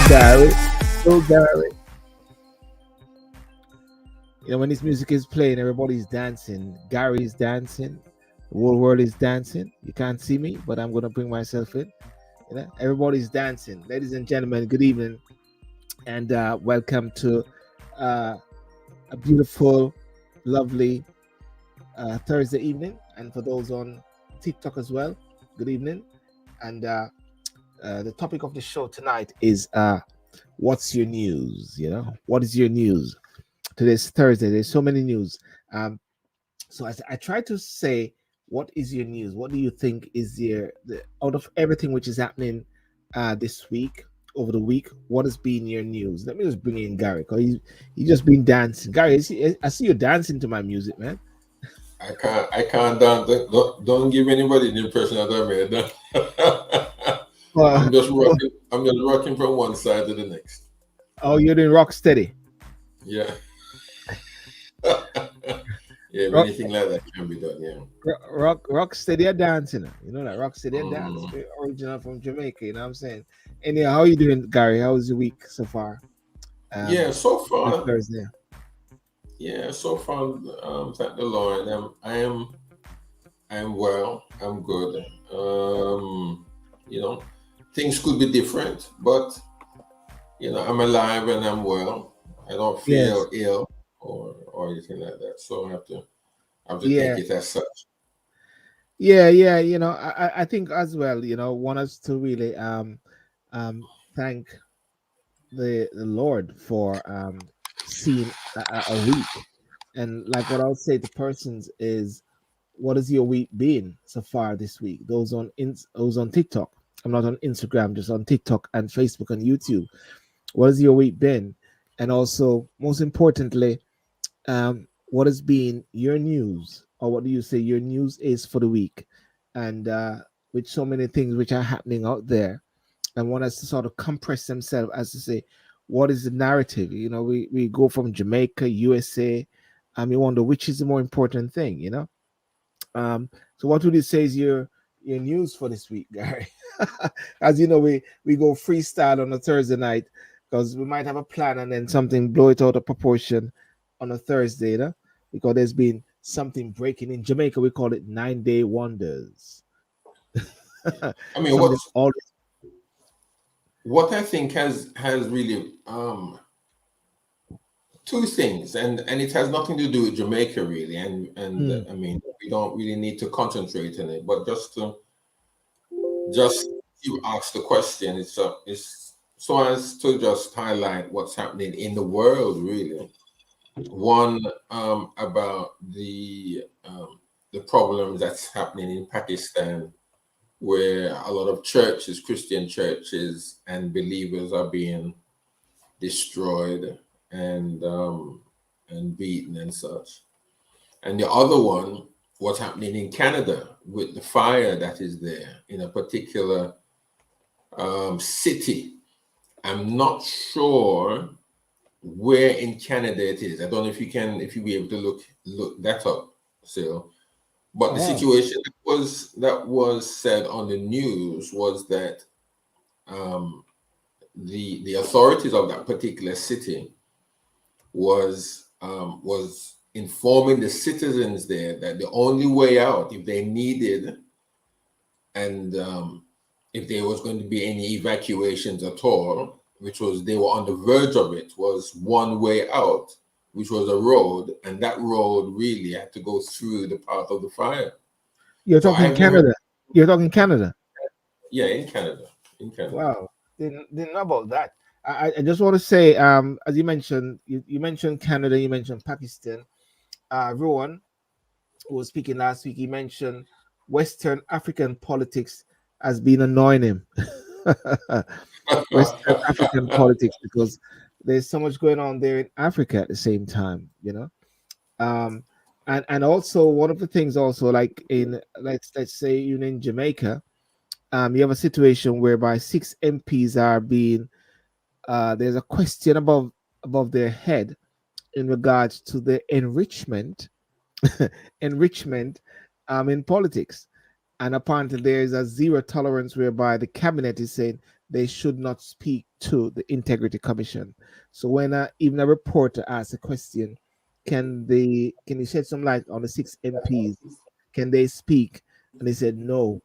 Garry. So Garry. When this music is playing, everybody's dancing. Gary's dancing. The whole world is dancing. You can't see me, but I'm gonna bring myself in. Everybody's dancing. Ladies and gentlemen, good evening, and welcome to uh, a beautiful, lovely Thursday evening. And for those on TikTok as well, good evening. And the topic of the show tonight is what's your news? What is your news? Today's Thursday. There's so many news. So I try to say, what is your news? What do you think is out of everything which is happening this week, over the week? What has been your news? Let me just bring in Garry, because he's just been dancing. Garry, I see you dancing to my music, man. I can't dance. Don't give anybody the impression that I made that. I'm just rocking from one side to the next. Oh, you're doing rock steady. Yeah. Yeah, anything like that can be done. Yeah. Rock steady dancing. You know that rock steady dance, original from Jamaica. You know what I'm saying? Anyhow, how you doing, Garry? How was your week so far? So far. Thursday. Yeah, so far. Thank the Lord. I am well. I'm good. Things could be different, but I'm alive and I'm well. I don't feel ill or anything like that. So I have to take it as such. Yeah. I think as well, want us to really thank the Lord for seeing a week. And like what I'll say to persons is, what has your week been so far this week? Those on TikTok. I'm not on Instagram, just on TikTok and Facebook and YouTube. What has your week been? And also, most importantly, what has been your news, or what do you say your news is for the week? And with so many things which are happening out there, I want us to sort of compress themselves as to say, what is the narrative? We go from Jamaica, USA, and we wonder which is the more important thing. So what would you say is your news for this week, Garry? As you know, we go freestyle on a Thursday night, because we might have a plan and then something blow it out of proportion on a Thursday, because there's been something breaking in Jamaica. We call it 9-day wonders. I mean, what I think has really two things, and it has nothing to do with Jamaica really, and I mean, we don't really need to concentrate on it, but just you ask the question, it's so as to just highlight what's happening in the world really. One, about the problems that's happening in Pakistan, where a lot of churches, Christian churches and believers are being destroyed and beaten and such. And the other one, what's happening in Canada with the fire that is there in a particular city. I'm not sure where in Canada it is. I don't know if you'll be able to look that up, Sil. But the situation that was said on the news was that the authorities of that particular city was informing the citizens there that the only way out, if they needed, and if there was going to be any evacuations at all, which was they were on the verge of it, was one way out, which was a road, and that road really had to go through the path of the fire. You're talking Canada. You're talking Canada. Yeah, in Canada. Wow, didn't know about that. I just want to say, as you mentioned, you mentioned Canada, you mentioned Pakistan. Rowan, who was speaking last week, he mentioned Western African politics has been annoying him. Western African politics, because there's so much going on there in Africa at the same time, and also one of the things also, like in let's say even in Jamaica, you have a situation whereby 6 MPs are being there's a question above their head in regards to the enrichment in politics. And apparently there is a zero tolerance whereby the cabinet is saying they should not speak to the Integrity Commission. So when even a reporter asks a question, can you shed some light on the six MPs? Can they speak? And they said no.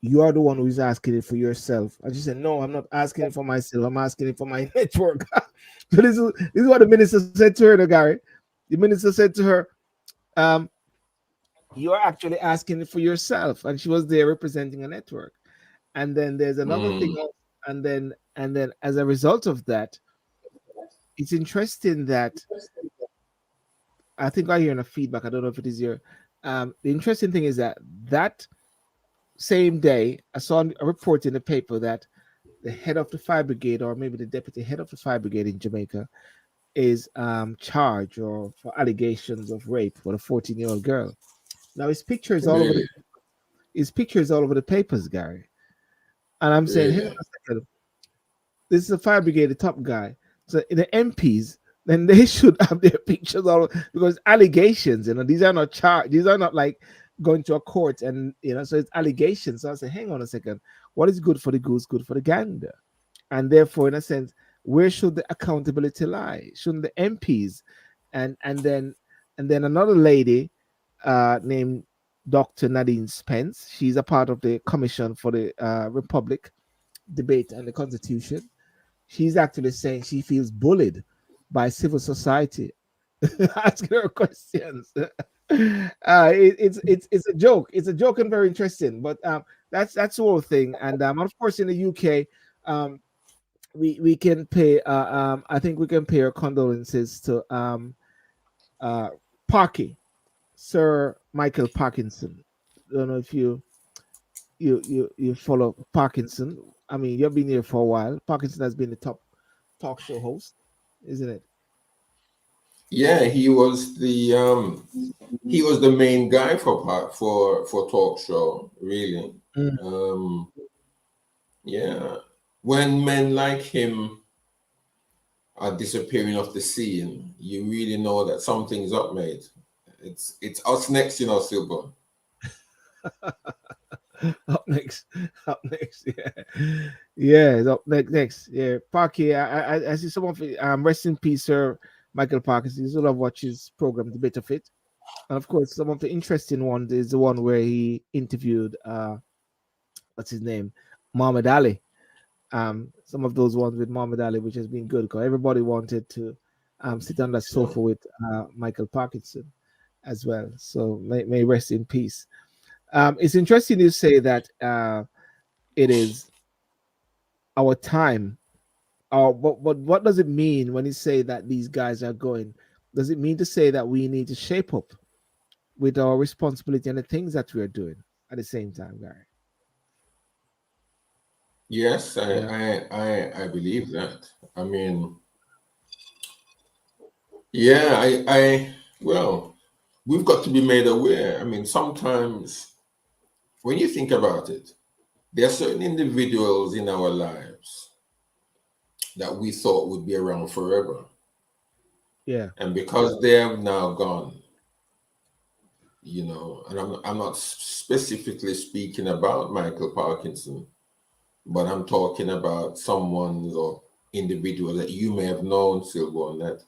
You are the one who's asking it for yourself. And she said, no, I'm not asking it for myself. I'm asking it for my network. So this is what the minister said to her, the Gary. The minister said to her, um, you're actually asking it for yourself. And she was there representing a network. And then there's another thing. Mm, And then as a result of that, it's interesting that I think I hear in a feedback. I don't know if it is your the interesting thing is that that same day I saw a report in the paper that the head of the fire brigade, or maybe the deputy head of the fire brigade in Jamaica, is charged or for allegations of rape for a 14-year-old girl. Now really, his picture is all over the papers, Gary. And I'm saying, hang on really. a second, this is a fire brigade, the top guy. So in the MPs, then they should have their pictures all because allegations, these are not charged, these are not like going to a court and so it's allegations. So I say, hang on a second, what is good for the goose, good for the gander? And therefore, in a sense, where should the accountability lie? Shouldn't the MPs and then another lady named Dr. Nadine Spence, she's a part of the Commission for the Republic debate and the Constitution. She's actually saying she feels bullied by civil society asking her questions. It's a joke. It's a joke and very interesting. But that's the whole thing. And of course, in the UK, um, we can pay. I think we can pay our condolences to uh, Parky, Sir Michael Parkinson. I don't know if you follow Parkinson. I mean, you've been here for a while. Parkinson has been the top talk show host, isn't it? Yeah, he was the main guy for talk show, really. Mm. Um, yeah, when men like him are disappearing off the scene, you really know that something's up, mate. It's us next, Sylbourne. Up next, up next, yeah, yeah, it's up next, yeah. Parky, I see someone for rest in peace, Sir Michael Parkinson. You sort of watch his program, The Bit of It, and of course, some of the interesting ones is the one where he interviewed what's his name, Muhammad Ali. Some of those ones with Muhammad Ali, which has been good because everybody wanted to sit on that Yeah. sofa with Michael Parkinson as well. So may rest in peace. It's interesting you say that it is our time. But what does it mean when you say that these guys are going? Does it mean to say that we need to shape up with our responsibility and the things that we are doing at the same time, Gary? Yes, You know? I believe that. I mean, yeah, well, we've got to be made aware. I mean, sometimes when you think about it, there are certain individuals in our lives that we thought would be around forever. Yeah, And because they have now gone, and I'm not specifically speaking about Michael Parkinson, but I'm talking about someone or individual that you may have known, Sylbourne, that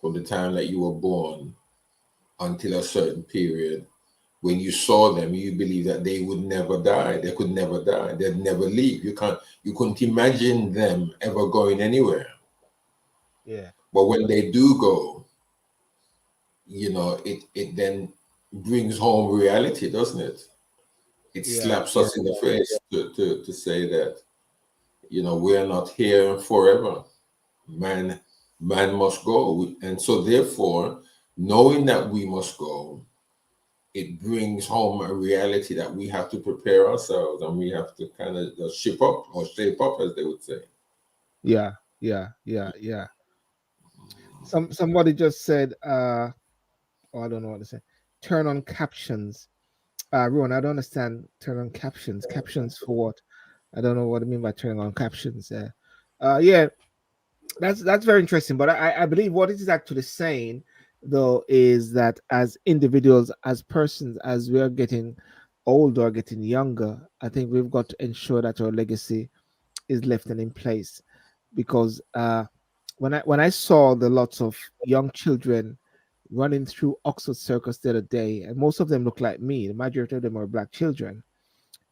from the time that you were born until a certain period, when you saw them, you believe that they would never die. They could never die. They'd never leave. You couldn't imagine them ever going anywhere. yeah, But when they do go, it then brings home reality, doesn't it? It yeah, slaps yeah, us in the face to say that, we're not here forever. Man, man must go. And so therefore, knowing that we must go, it brings home a reality that we have to prepare ourselves and we have to kind of just ship up or shape up, as they would say. yeah, yeah, yeah, yeah. Somebody just said, oh, I don't know what to say. Turn on captions. Ron, I don't understand. Turn on captions. Captions for what? I don't know what I mean by turning on captions. Yeah, that's very interesting. But I believe what it is actually saying though is that as individuals, as persons, as we are getting older, getting younger, I think we've got to ensure that our legacy is left and in place, because when I saw the lots of young children running through Oxford Circus the other day, and most of them look like me, the majority of them are black children.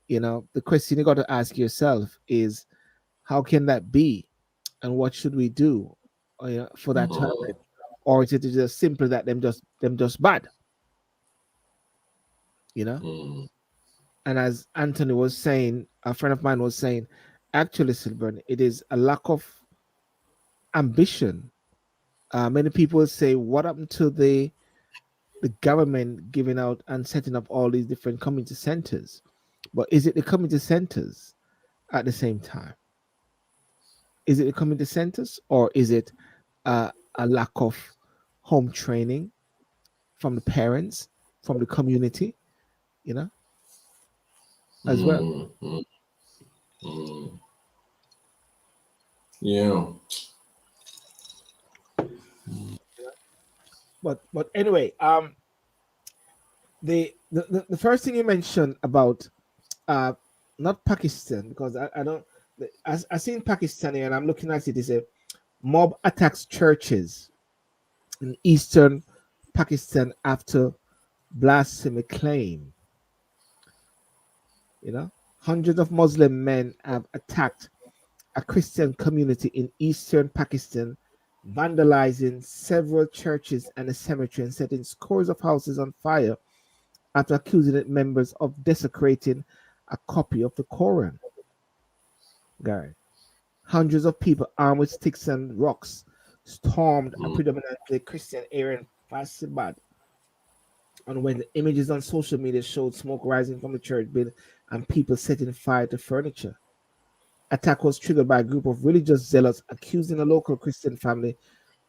The question you got to ask yourself is, how can that be, and what should we do, for that to happen? Mm, Or is it just simply that them just bad, you know? mm, And as Anthony was saying, a friend of mine was saying, actually, Sylbourne, it is a lack of ambition. Many people say, what happened to the government giving out and setting up all these different community centers? But is it the community centers at the same time? Is it the community centers, or is it a lack of home training from the parents, from the community, you know, as well? mm, mm, mm. Yeah. But anyway, the first thing you mentioned about uh not Pakistan, because I don't, I seen Pakistani and I'm looking at it. Is a mob attacks churches in eastern Pakistan after blasphemy claim. Hundreds of Muslim men have attacked a Christian community in eastern Pakistan, vandalizing several churches and a cemetery and setting scores of houses on fire after accusing its members of desecrating a copy of the Quran. Garry. Hundreds of people armed with sticks and rocks stormed a Mm, predominantly Christian area in Faisabad. And when the images on social media showed smoke rising from the church building and people setting fire to furniture. Attack was triggered by a group of religious zealots accusing a local Christian family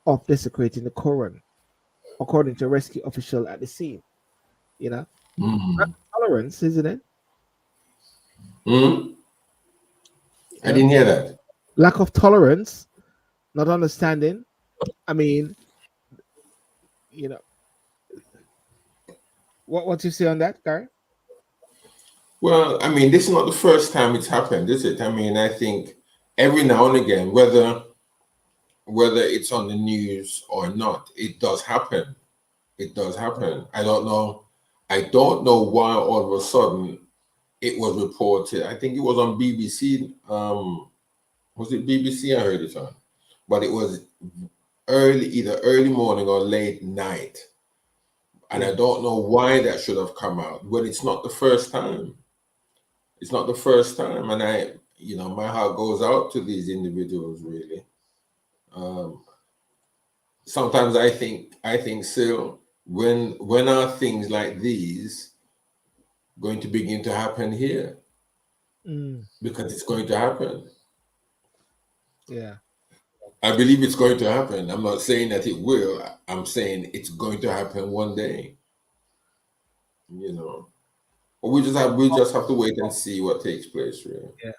of desecrating the Quran, according to a rescue official at the scene. You know, mm, tolerance, isn't it? mm. You I know, didn't hear that. lack of tolerance, not understanding. I mean, you know, what you say on that, Gary? Well, I mean, this is not the first time it's happened, is it? I mean, I think every now and again, whether it's on the news or not, it does happen. It does happen. I don't know. I don't know why all of a sudden it was reported. I think it was on BBC. Was it BBC? I heard it on, but it was either early morning or late night, and I Yeah. don't know why that should have come out when it's not the first time. It's not the first time, and my heart goes out to these individuals. Really, um, sometimes I think still when are things like these going to begin to happen here? Mm, Because it's going to happen. yeah. I believe it's going to happen. I'm not saying that it will. I'm saying it's going to happen one day. You know, but we just have to wait and see what takes place. Really. Yeah.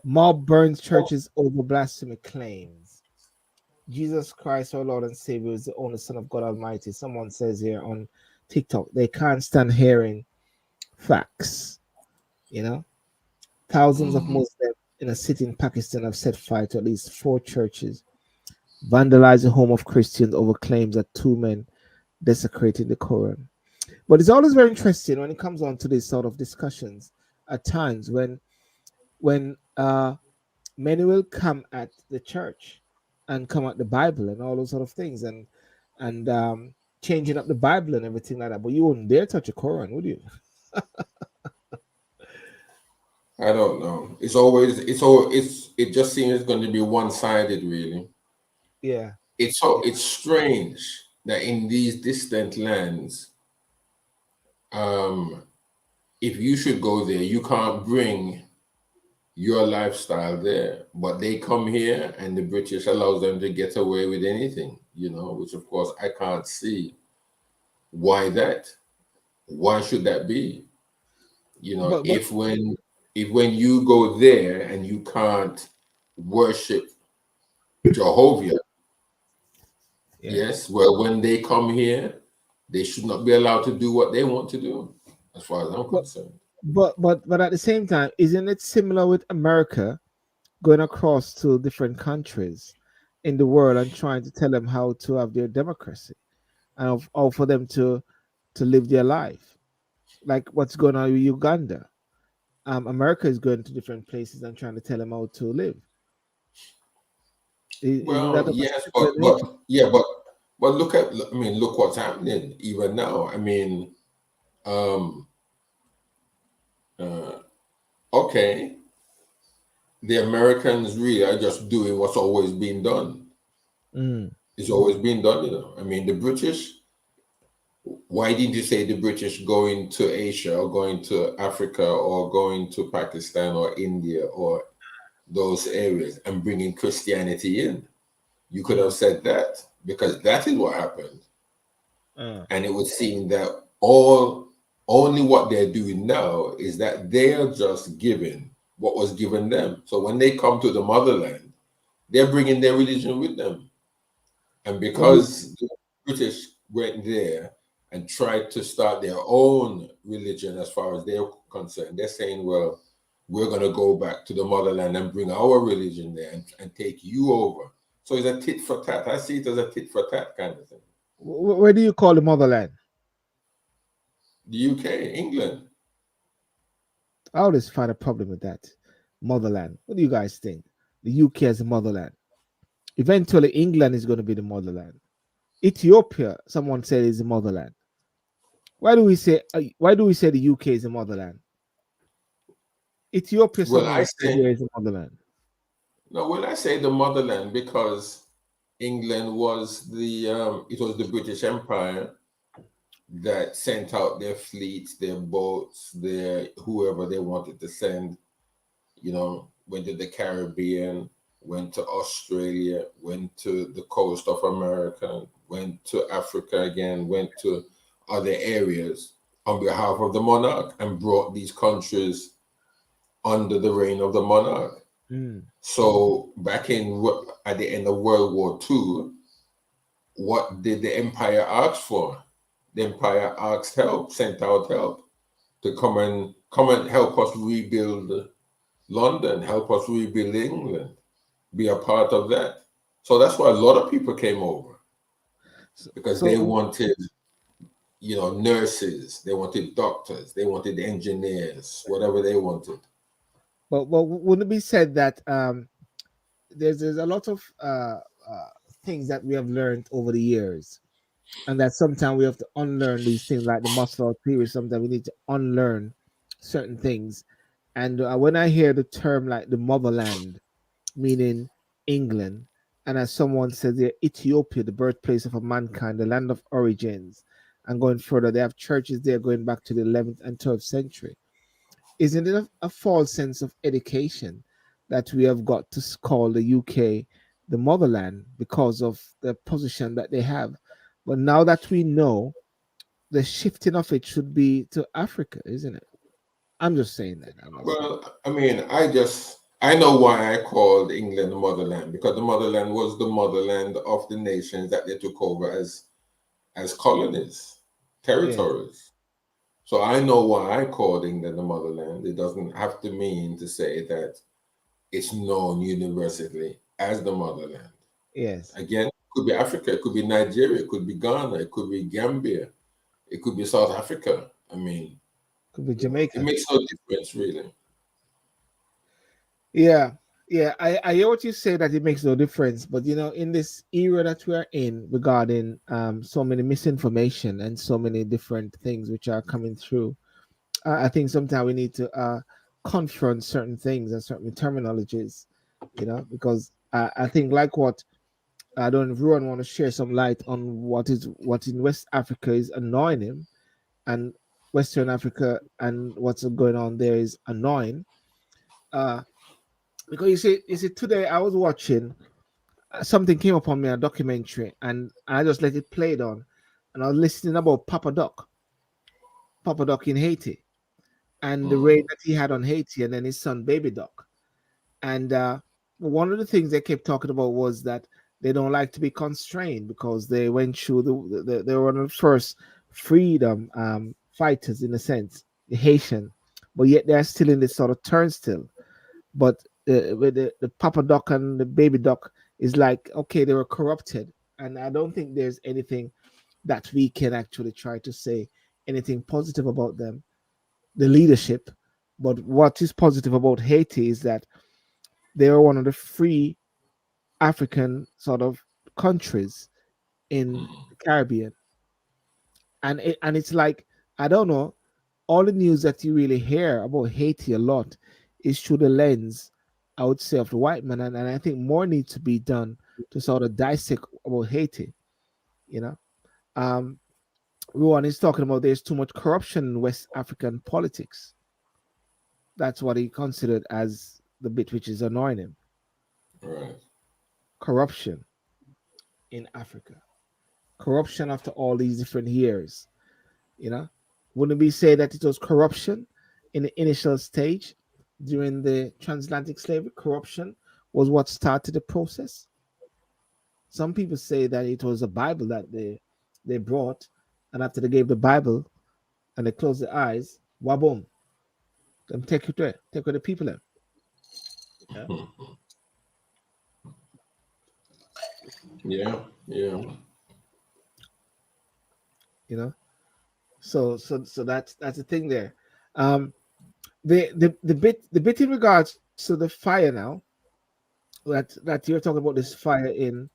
Mob burns churches over blasphemy claims. Jesus Christ, our Lord and Savior, is the only Son of God Almighty. Someone says here on TikTok, they can't stand hearing facts. You know, thousands of Mm, Muslims in a city in Pakistan have set fire to at least four churches, vandalized the home of Christians over claims that two men desecrated the Quran. But it's always very interesting when it comes on to these sort of discussions at times when many will come at the church and come at the Bible and all those sort of things, and changing up the Bible and everything like that. But you wouldn't dare touch a Quran, would you? I don't know. It just seems going to be one-sided. Really, Yeah, it's strange that in these distant lands, um, if you should go there, you can't bring your lifestyle there, but they come here and the British allows them to get away with anything, which of course I can't see why that. Why should that be? but if when you go there and you can't worship Jehovah, yeah, yes, well, when they come here, they should not be allowed to do what they want to do, as far as I'm but concerned. but at the same time, isn't it similar with America? going across to different countries in the world and trying to tell them how to have their democracy and how for them to live their life. Like what's going on with Uganda. America is going to different places and trying to tell them how to live. Isn't that Well, a yes, similar but nature? yeah, but look at, I mean, look what's happening even now. I mean, um, uh, okay, the Americans really are just doing what's always been done. Mm, It's always been done, you know. I mean, the British. Why didn't you say the British going to Asia or going to Africa or going to Pakistan or India or those areas and bringing Christianity in? You could have mm, said that because that is what happened. uh, And it would seem that all only what they're doing now is that they're just giving what was given them. So when they come to the motherland, they're bringing their religion with them. And well, you, because the British went there and tried to start their own religion as far as they're concerned, they're saying, well, we're going to go back to the motherland and bring our religion there and take you over. So it's a tit for tat. I see it as a tit for tat kind of thing. where do you call the motherland? The UK, England. I always find a problem with that. Motherland. What do you guys think? The UK as a motherland. Eventually, England is going to be the motherland. Ethiopia, someone said, is the motherland. Why do we say the UK is the motherland? Ethiopia, Well, I someone said, say, there is a motherland. no, well, I say the motherland because England was it was the British Empire that sent out their fleets, their boats, their whoever they wanted to send, went to the Caribbean, went to Australia, went to the coast of America, went to Africa again, went to other areas on behalf of the monarch and brought these countries under the reign of the monarch. Mm. So back at the end of World War II, what did the empire ask for? The empire asked help, sent out help to come and help us rebuild London, help us rebuild England, be a part of that. So that's why a lot of people came over So, because they so, wanted, nurses, they wanted doctors, they wanted engineers, whatever they wanted. but wouldn't it be said that there's a lot of uh, things that we have learned over the years, and that sometimes we have to unlearn these things, like the muscle theory. Sometimes we need to unlearn certain things. And when I hear the term like the motherland, meaning England, and as someone says there, Ethiopia, the birthplace of a mankind, the land of origins, and going further, they have churches there going back to the 11th and 12th century. Isn't it a false sense of education that we have got to call the UK the motherland because of the position that they have? But now that we know, the shifting of it should be to Africa, isn't it? I'm just saying that. I'm not saying. Well, I mean, I know why I called England the motherland because the motherland was the motherland of the nations that they took over as colonies, Yes, territories. So I know why I called England the motherland. It doesn't have to mean to say that it's known universally as the motherland. yes. Again, it could be Africa, it could be Nigeria, it could be Ghana, it could be Gambia, it could be South Africa. I mean, Could be it Jamaica. makes no difference really. Yeah, yeah. I hear what you say that it makes no difference, but in this era that we are in regarding so many misinformation and so many different things which are coming through, I think sometimes we need to confront certain things and certain terminologies, because I think like what I don't know if everyone want to share some light on what in West Africa is annoying him, and Western Africa and what's going on there is annoying. Uh, because you see, today I was watching something came up on me, a documentary, and I just let it play it on, and I was listening about Papa Doc in Haiti, and the raid Mm. that he had on Haiti, and then his son Baby Doc. And one of the things they kept talking about was that they don't like to be constrained because they went through they were one of the first freedom fighters in a sense, the Haitian, but yet they're still in this sort of turnstile. But with the Papa Doc and the Baby Doc is like, okay, they were corrupted, and I don't think there's anything that we can actually try to say anything positive about them, the leadership. But what is positive about Haiti is that they are one of the free African sort of countries in the Caribbean, and it's like, I don't know, all the news that you really hear about Haiti a lot is through the lens, I would say, of the white man, and I think more needs to be done to sort of dissect about Haiti. You know, um, Ruan is talking about there's too much corruption in West African politics. That's what he considered as the bit which is annoying him. Right. Corruption in Africa. Corruption after all these different years. You know, wouldn't we say that it was corruption in the initial stage during the transatlantic slavery? Corruption was what started the process. Some people say that it was a Bible that they brought, and after they gave the Bible and they closed their eyes, waboom, them take it there, take away the people there. Yeah, Yeah, yeah. you know. So that's the thing there. Um, the bit in regards to the fire now, that you're talking about, this fire in,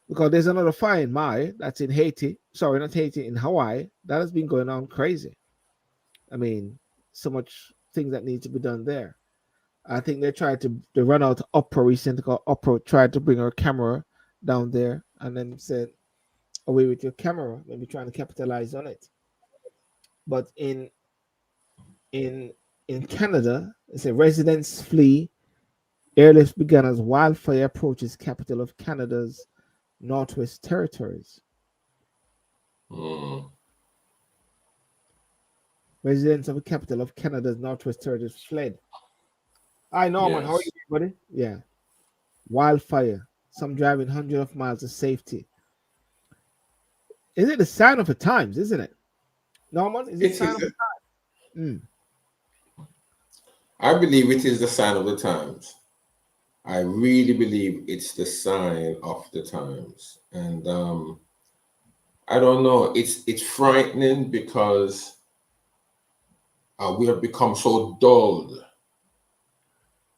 because there's another fire in Mai that's in Haiti. Sorry, not Haiti, in Hawaii. That has been going on crazy. I mean, so much things that need to be done there. I think they tried to they run out Opera recently. Called Opera tried to bring her camera down there and then said, "Away with your camera," maybe trying to capitalize on it. But in in Canada, it's a residents flee. Airlifts began as wildfire approaches capital of Canada's Northwest Territories. Mm. Residents of the capital of Canada's Northwest Territories fled. Hi, Norman. How are Yes. you, buddy? Yeah. Wildfire. Some driving hundreds of miles to safety. Is it the sign of the times, isn't it? Norman, is it It sign of is. the time? I believe it is the sign of the times. I really believe it's the sign of the times. And I don't know. It's frightening because we have become so dulled.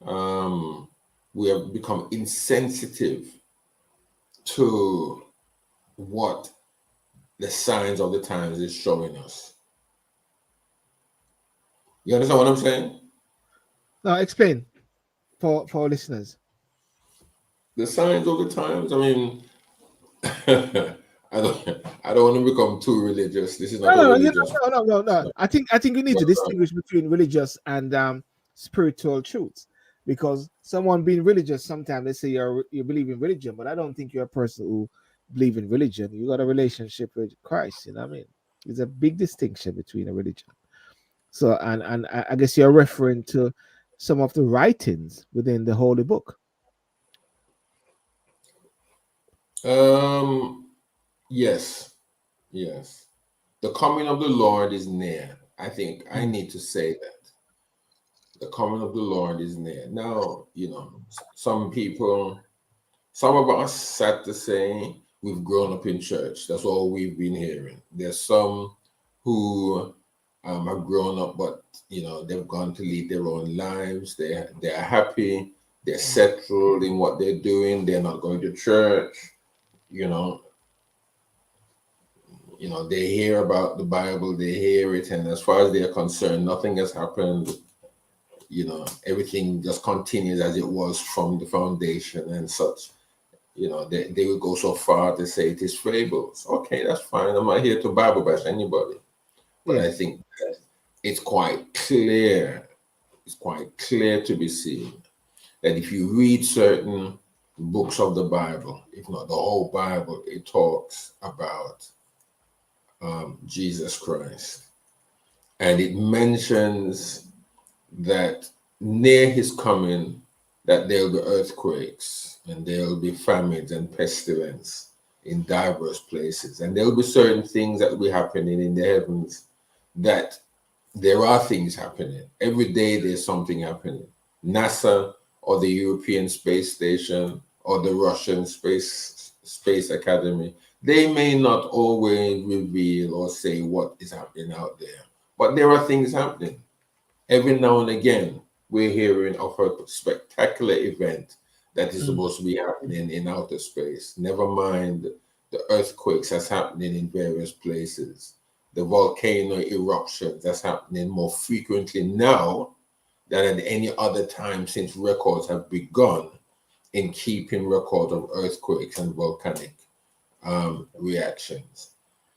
Um, we have become insensitive to what the signs of the times is showing us. You understand what I'm saying? No, explain for our listeners. The signs of the times. I mean, I don't want to become too religious. This is No, not a no, no, religious. no. I think you need But, to distinguish between religious and spiritual truths, because someone being religious, sometimes they say you believe in religion, but I don't think you're a person who believe in religion. You got a relationship with Christ. You know what I mean? There's a big distinction between a religion. So, and I guess you're referring to some of the writings within the holy book. um, yes, yes. The coming of the Lord is near. I think I Mm. need to say that the coming of the Lord is near. Now, some people, some of us sat to say we've grown up in church. That's all we've been hearing. There's some who have grown up, but they've gone to lead their own lives. They're happy. They're settled in what they're doing. They're not going to church. You know, they hear about the Bible. They hear it, and as far as they're concerned, nothing has happened. Everything just continues as it was from the foundation and such. They would go so far to say it is fables. Okay, that's fine. I'm not here to Bible bash anybody. But I Yes. think that it's quite clear, to be seen that if you read certain books of the Bible, if not the whole Bible, it talks about Jesus Christ. And it mentions that near his coming, that there will be earthquakes and there will be famines and pestilence in diverse places. And there will be certain things that will be happening in the heavens, that there are things happening. Every day there's something happening. NASA or the European Space Station or the Russian Space Academy, they may not always reveal or say what is happening out there, but there are things happening. Every now and again, we're hearing of a spectacular event that is Mm. supposed to be happening in outer space. Never mind the earthquakes that's happening in various places, the volcano eruptions that's happening more frequently now than at any other time since records have begun in keeping record of earthquakes and volcanic reactions.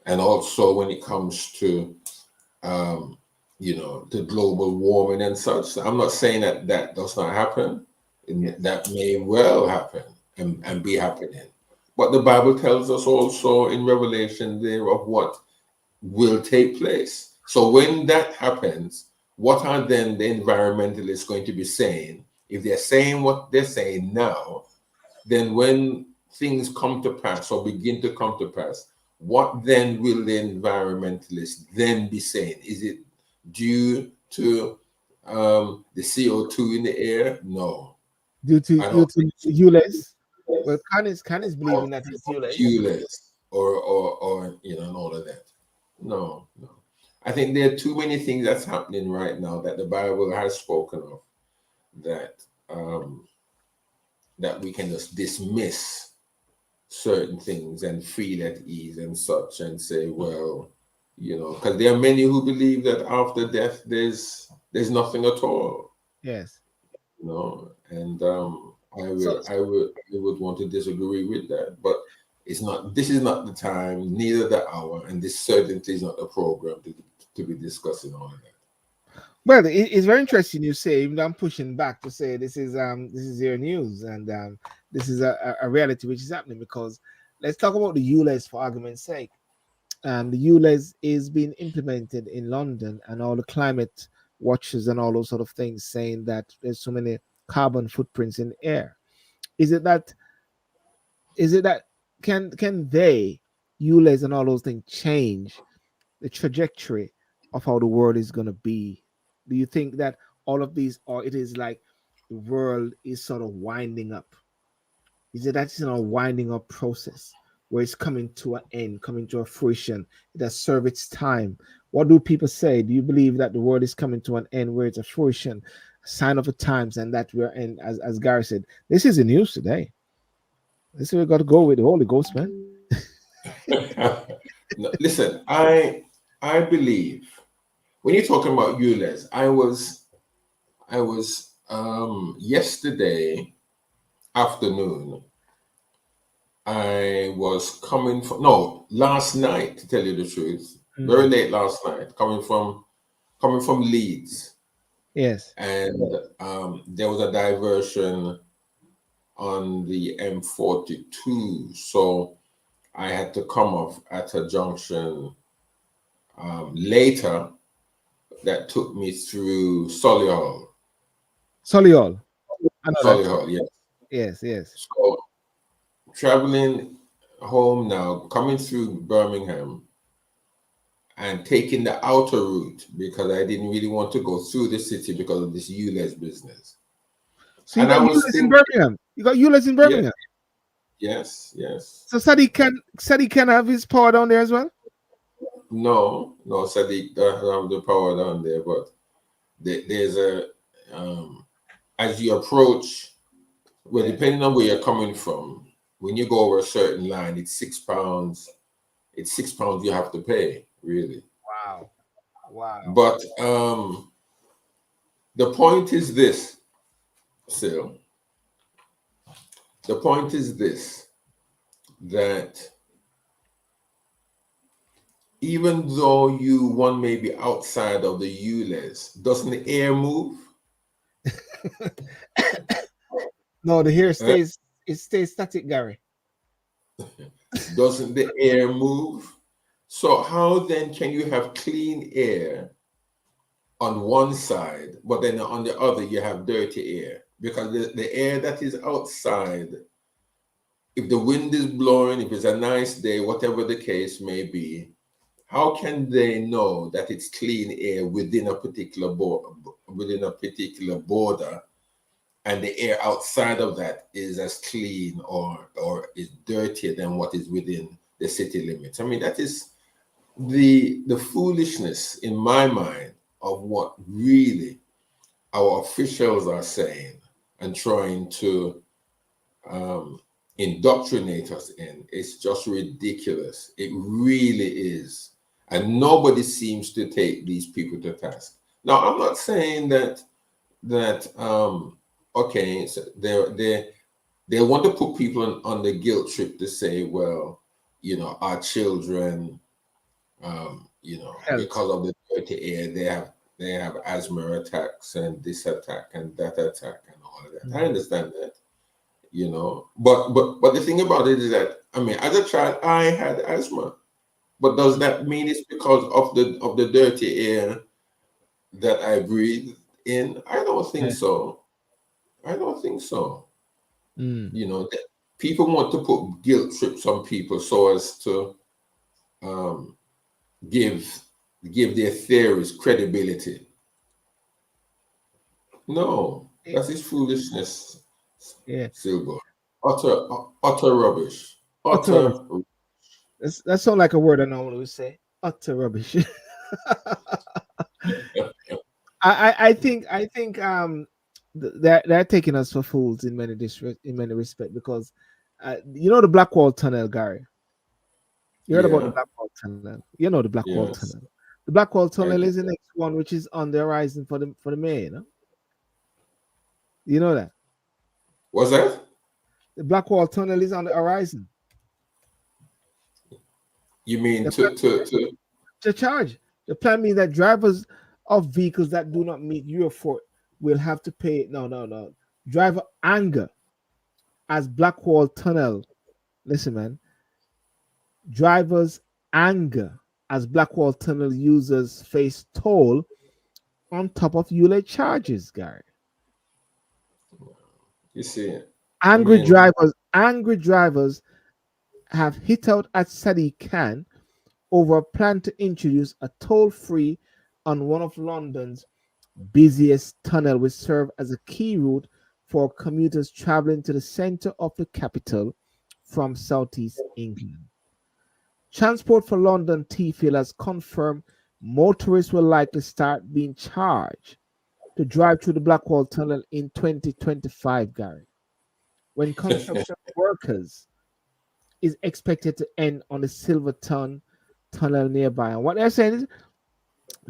And also when it comes to um, the global warming and such. I'm not saying that that does not happen. That may well happen and be happening. But the Bible tells us also in Revelation there of what will take place. So when that happens, what are then the environmentalists going to be saying? If they're saying what they're saying now, then when things come to pass or begin to come to pass, what then will the environmentalists then be saying? Is it due to the CO2 in the air? No, Due to I don't think so. ULEZ. Well, Khan is believing that it's ULEZ. Fuelless or and all of that. No, no. I think there are too many things that's happening right now that the Bible has spoken of that that we can just dismiss certain things and feel at ease and such and say, well, because there are many who believe that after death there's nothing at all, Yes. and So I would want to disagree with that, but it's not. This is not the time, neither the hour, and this certainly is not the program to be discussing all of that. well, it's very interesting you say, even though I'm pushing back to say this is your news and this is a reality which is happening because let's talk about the ULEZ for argument's sake. The ULEZ is being implemented in London and all the climate watchers and all those sort of things saying that there's so many carbon footprints in the air. Is it that is it that can they ULEZ and all those things change the trajectory of how the world is going to be? Do you think that all of these, or it is like the world is sort of winding up? Is it that it's in a winding up process where it's coming to an end, coming to a fruition? It has served its time. What do people say? Do you believe that the world is coming to an end where it's a fruition, a sign of the times, and that we're in, as Garry said, this is the news today. This is where we got to go with the Holy Ghost, man. No, listen, I believe when you're talking about ULEZ, I was yesterday afternoon. I was coming from last night, to tell you the truth, very Mm. late last night, coming from Leeds, Yes. and there was a diversion on the M42, so I had to come off at a junction later that took me through Solihull. Soliol. I know that. Solihull, yes. Yes, yes. So traveling home now, coming through Birmingham and taking the outer route because I didn't really want to go through the city because of this ULEZ business. So you And I got was ULEZ in thinking, Birmingham. You got ULEZ in yeah, Birmingham. yes. So Sadiq can have his power down there as well. No, Sadiq doesn't have the power down there, but there's a as you approach, well, depending on where you're coming from, when you go over a certain line, it's £6. It's £6 you have to pay, really. Wow. Wow. But the point is this, Sil. The point is this, that even though one may be outside of the ULEZ, doesn't the air move? No, the hair Eh? stays static, Garry. Doesn't the air move? So how then can you have clean air on one side, but then on the other you have dirty air? Because the air that is outside, if the wind is blowing, if it's a nice day, whatever the case may be, how can they know that it's clean air within a particular border and the air outside of that is as clean or is dirtier than what is within the city limits. I mean, that is the foolishness in my mind of what really our officials are saying and trying to um, indoctrinate us in. It's just ridiculous. It really is. And nobody seems to take these people to task. Now, I'm not saying that okay, so they want to put people on the guilt trip to say, well, our children, Health. because of the dirty air, they have asthma attacks and this attack and that attack and all of that. I Mhm. understand that, but the thing about it is that, I mean, as a child, I had asthma. But does that mean it's because of the dirty air that I breathe in? I don't think Yeah. so. I don't think so. Mm. That people want to put guilt trips on people so as to um, give give their theories credibility. No, Yeah. that is foolishness, Yeah. Sylbourne. Utter rubbish. Utter rubbish. Utter. That sounds like a word I normally would say. Utter rubbish. I think they're taking us for fools in many respect because you know the Blackwall Tunnel, Gary. You heard about the Yeah. Blackwall Tunnel. You know the Blackwall Tunnel. Yes. The Blackwall I Tunnel do. is the next one, which is on the horizon for the May. You know that What's that? the Blackwall Tunnel is on the horizon. You mean The plan to to charge. The plan means that drivers of vehicles that do not meet Euro 4 will have to pay. No, no, no. Driver anger as Blackwall Tunnel. Listen, man. Drivers anger as Blackwall Tunnel users face toll on top of ULA charges, Gary. you see? I Angry mean, drivers have hit out at Sadiq Khan over a plan to introduce a toll-free on one of London's busiest tunnel, which serve as a key route for commuters traveling to the center of the capital from southeast England. Transport for London T-Field has confirmed motorists will likely start being charged to drive through the Blackwall Tunnel in 2025, Gary, when construction workers is expected to end on the Silverton Tunnel nearby. And what they're saying is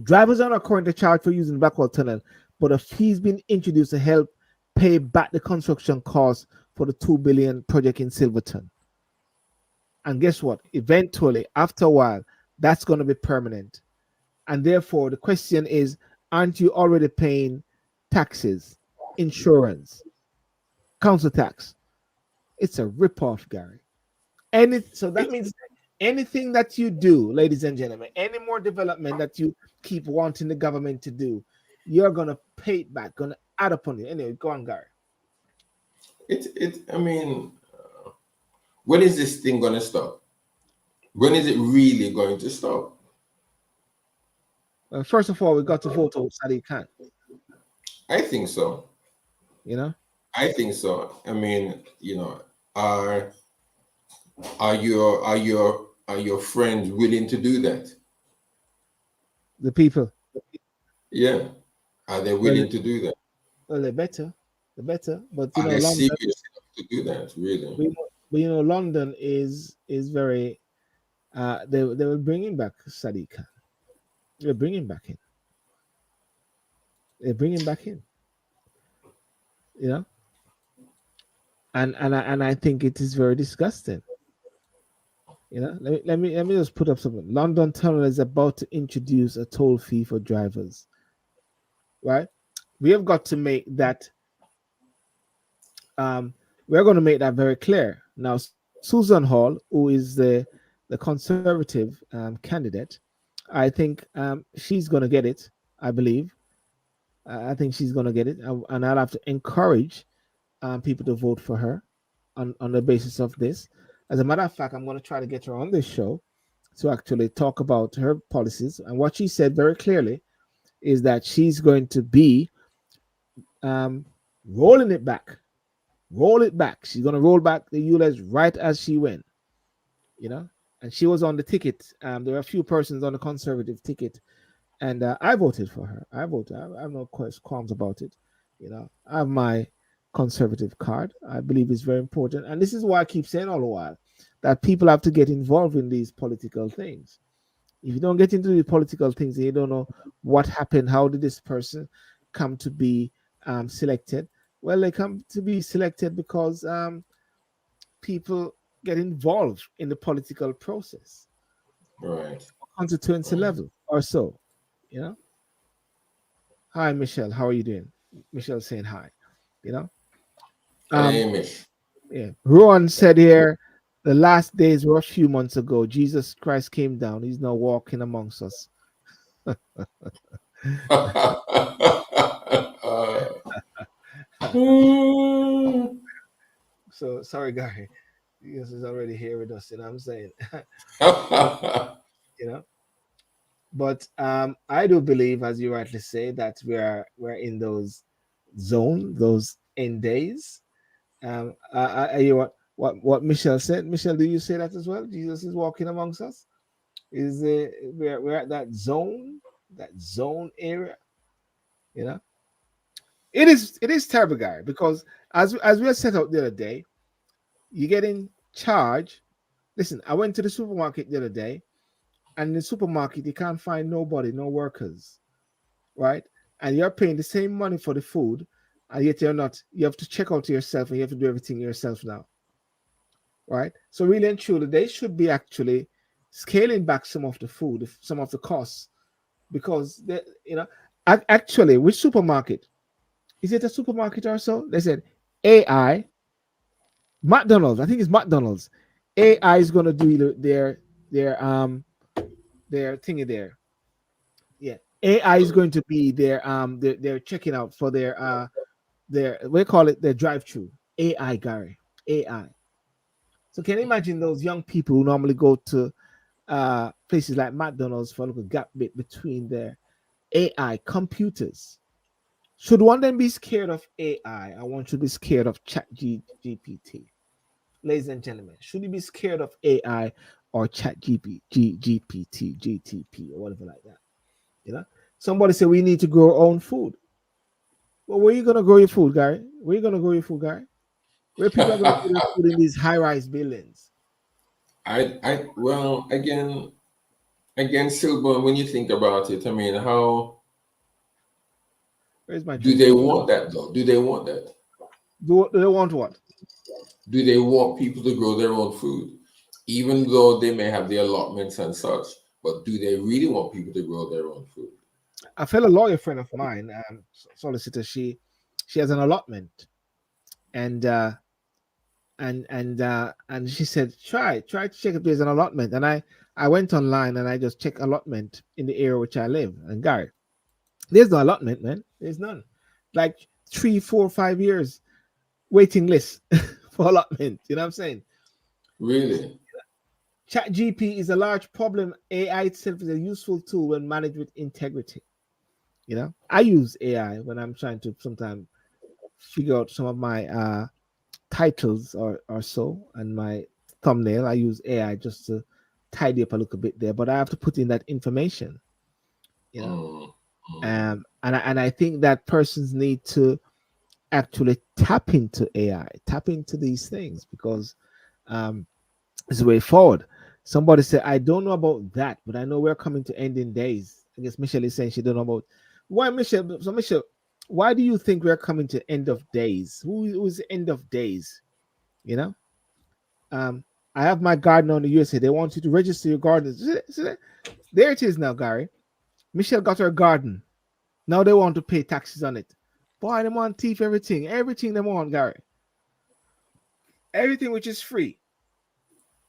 drivers are not currently charged for using the Blackwall Tunnel, but a fee's been introduced to help pay back the construction costs for the 2 billion project in Silverton. And guess what? Eventually, after a while, that's going to be permanent. And therefore, the question is, aren't you already paying taxes, insurance, council tax? It's a rip-off, Gary. So that means anything that you do, ladies and gentlemen, any more development that you keep wanting the government to do, you're gonna pay it back, gonna add upon it. Anyway, go on, Gary. I mean, when is this thing going to stop? When is it really going to stop? First of all, we got to vote out Sadiq Khan. I think so. You know, I think so. I mean, are are your friends willing to do that? the people. Yeah. Are they Well, willing to do that? well, they're better. But Are they London. serious enough to do that? Really? London is very. They were bringing back Sadiq Khan. They're bringing back in. They're bringing back in. You know, and I think it is very disgusting. Let me just put up something. London Tunnel is about to introduce a toll fee for drivers. Right? We have got to make that. Um, we're going to make that very clear. Now, Susan Hall, who is the conservative candidate, I think she's going to get it. I believe. I think she's going to get it, and I'll have to encourage people to vote for her on the basis of this. As a matter of fact, I'm going to try to get her on this show to actually talk about her policies. And what she said very clearly is that she's going to be um, rolling it back, roll it back. She's gonna roll back the ULEZ right as she went, you know. And she was on the ticket. There were a few persons on the conservative ticket, and I voted for her. I voted. I have no qualms about it. You know, I have my conservative card. I believe it's very important, and this is why I keep saying all the while that people have to get involved in these political things. If you don't get into the political things and you don't know what happened, how did this person come to be selected? Well, they come to be selected because people get involved in the political process, Right. constituency Right. level or so. You know. Hi, Michelle. How are you doing? Michelle saying hi. You know. Um. Amish. Yeah. Rowan said here, the last days were a few months ago. Jesus Christ came down. He's now walking amongst us. So sorry, Gary. Jesus is already here with us. You know what I'm saying? You know. But I do believe, as you rightly say, that we're in those end days. You what Michelle said. Michelle, do you say that as well? Jesus is walking amongst us. Is we're at that zone area. You know, it is terrible, Gary, because as we had set out the other day, you get in charge. Listen, I went to the supermarket the other day, and in the supermarket you can't find nobody, no workers, right? And you're paying the same money for the food, and yet you're not. You have to check out yourself, and you have to do everything yourself now, right? So really and truly, they should be actually scaling back some of the food, some of the costs, because actually, which supermarket is it? A supermarket or so? They said AI, McDonald's. I think it's McDonald's. AI is going to do their thingy there. Yeah, AI is going to be their checking out for their we call it their drive-through. AI, Gary. AI. So can you imagine those young people who normally go to places like McDonald's for a little gap bit between their AI computers? Should one then be scared of AI? I want you to be scared of GPT. Ladies and gentlemen, should you be scared of AI or GPT, GTP, or whatever like that? You know, somebody said we need to grow our own food. Well, where are you gonna grow your food, Gary? Where are you gonna grow your food, Gary? Where people are gonna grow their food in these high-rise buildings? Well, again, Sylbourne, when you think about it, I mean, how Where's my do drink? they want that though? Do they want that? Do they want what? Do they want people to grow their own food? Even though they may have the allotments and such, but do they really want people to grow their own food? A fellow lawyer friend of mine, solicitor, she has an allotment, and and she said try to check if there's an allotment, and I went online and I just checked allotment in the area which I live, and Gary, there's no allotment, man. There's none. Like 3, 4, 5 years waiting list for allotment. You know what I'm saying? Really? Chat GP is a large problem. AI itself is a useful tool when managed with integrity. You know, I use AI when I'm trying to sometimes figure out some of my titles or so and my thumbnail. I use AI just to tidy up a little bit there, but I have to put in that information. You know, Mm, mm. and I think that persons need to actually tap into AI, tap into these things because it's the way forward. Somebody said, I don't know about that, but I know we're coming to ending days. I guess Michelle is saying she don't know about why Michelle. So Michelle, why do you think we're coming to end of days? Who's the end of days? You know, um, I have my garden on the USA. They want you to register your garden. See that? There it is now, Gary. Michelle got her garden. Now they want to pay taxes on it. Boy, they want thief everything they want, Gary. Everything which is free.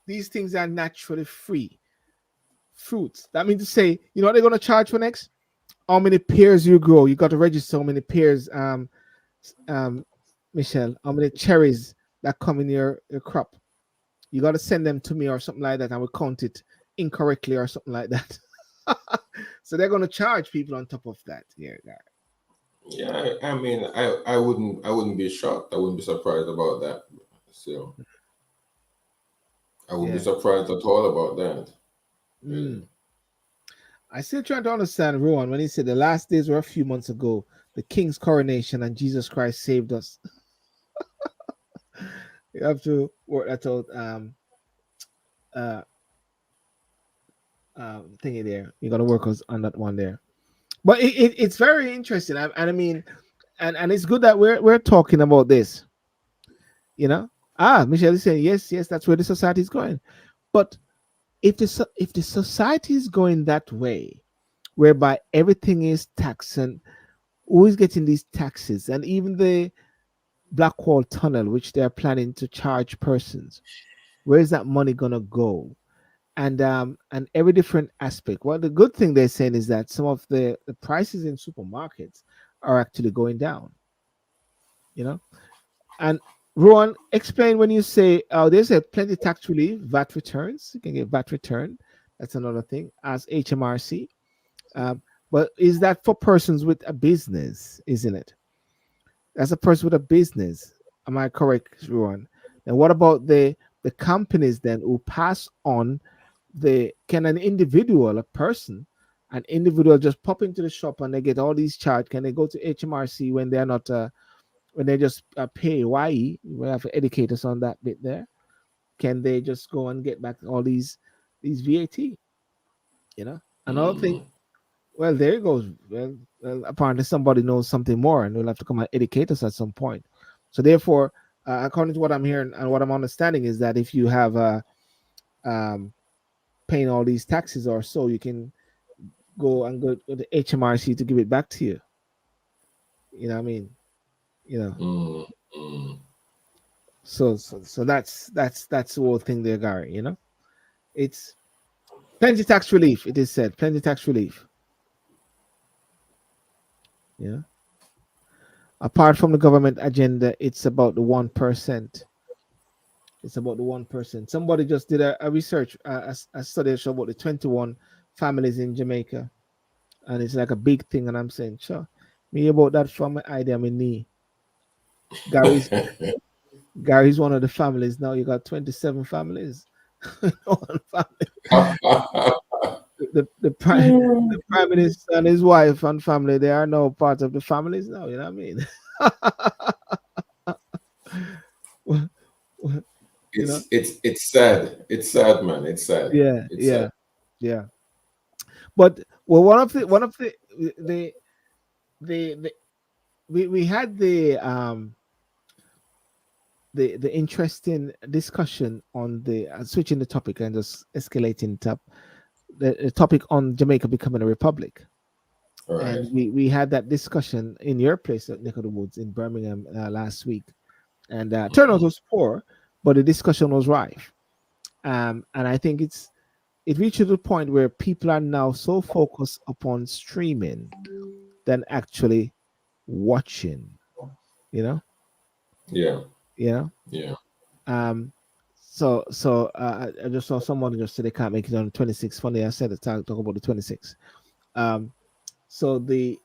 These things are naturally free. Fruits. That means to say, you know what they're gonna charge for next? How many pears you grow? You got to register how many pears, um, Michelle. How many cherries that come in your crop? You got to send them to me or something like that, and we count it incorrectly or something like that. So they're gonna charge people on top of that. Yeah, Yeah, I mean, I wouldn't be shocked. I wouldn't be surprised about that. So I wouldn't be Yeah. surprised at all about that. Really. Mm. I still trying to understand Rowan when he said the last days were a few months ago, the King's coronation and Jesus Christ saved us. You have to work that out. Uh, Thingy there. You got to work us on that one there. But it's very interesting. And I mean, and it's good that we're talking about this. You know. Michelle is saying yes, yes. That's where the society is going. But if the society is going that way, whereby everything is taxed and who is getting these taxes, and even the Blackwall Tunnel, which they're planning to charge persons, where is that money gonna go? And every different aspect. Well, the good thing they're saying is that some of the prices in supermarkets are actually going down. You know, and Rowan, explain when you say, oh, there's a plenty tax relief, VAT returns. You can get VAT return. That's another thing as HMRC. Um, but is that for persons with a business, isn't it? That's a person with a business. Am I correct, Rowan? Then what about the companies then who pass on the can an individual, a person, an individual just pop into the shop and they get all these charged? Can they go to HMRC when they're not when they just pay YE? We have to educate us on that bit there. Can they just go and get back all these VAT? You know, another thing. Mm, Well, there it goes. Well, apparently somebody knows something more, and we'll have to come and educate us at some point. So, therefore, according to what I'm hearing and what I'm understanding, is that if you have um, paying all these taxes or so, you can go to the HMRC to give it back to you. You know what I mean? You know. mm, mm. So that's the whole thing there, Gary. You know, it's plenty tax relief. It is said plenty tax relief. Yeah. Apart from the government agenda, it's about the 1%. It's about the 1%. Somebody just did a research, a study show about the 21 families in Jamaica, and it's like a big thing. And I'm saying, sure, me about that from my idea, my knee. Gary's Gary's one of the families. Now you got 27 families. One family. The prime minister and his wife and family, they are now part of the families now. You know what I mean? You know? It's sad. It's sad, man. It's sad. Yeah, It's sad. yeah, yeah. But well, one of the the we had the interesting discussion on the switching the topic and just escalating top the topic on Jamaica becoming a republic. All right. And we had that discussion in your place at Neck of the Woods in Birmingham last week, and turnout Mm, was poor, but the discussion was rife. And I think it reached to the point where people are now so focused upon streaming than actually watching. You know, yeah. you know. Yeah. Um, I just saw someone just said they can't make it on the 26th. Funny, I said talk about the 26th. Um, so the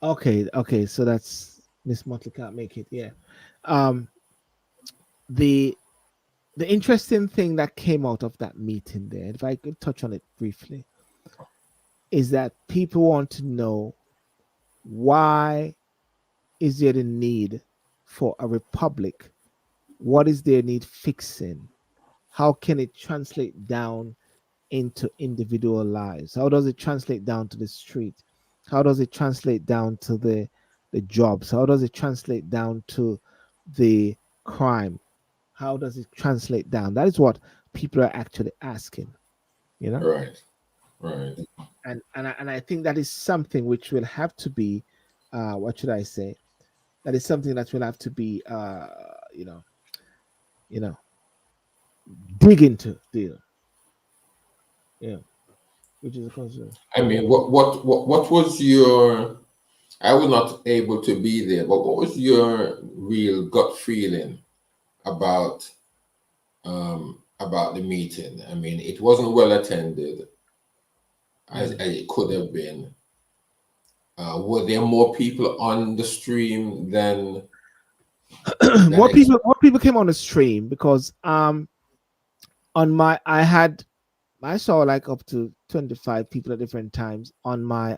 okay, so that's Miss Motley can't make it. Yeah. Um, the the interesting thing that came out of that meeting there, if I could touch on it briefly, is that people want to know why is there the need for a republic? What is their need fixing? How can it translate down into individual lives? How does it translate down to the street? How does it translate down to the jobs? How does it translate down to the crime? How does it translate down? That is what people are actually asking, you know? Right. Right. And I think that is something which will have to be what should I say? That is something that will have to be you know, dig into deal. Yeah, which is a concern. I mean, what was your? I was not able to be there, but what was your real gut feeling about about the meeting? I mean, it wasn't well attended as Mm. it could have been. were there more people on the stream than More people came on the stream because on my I saw like up to 25 people at different times on my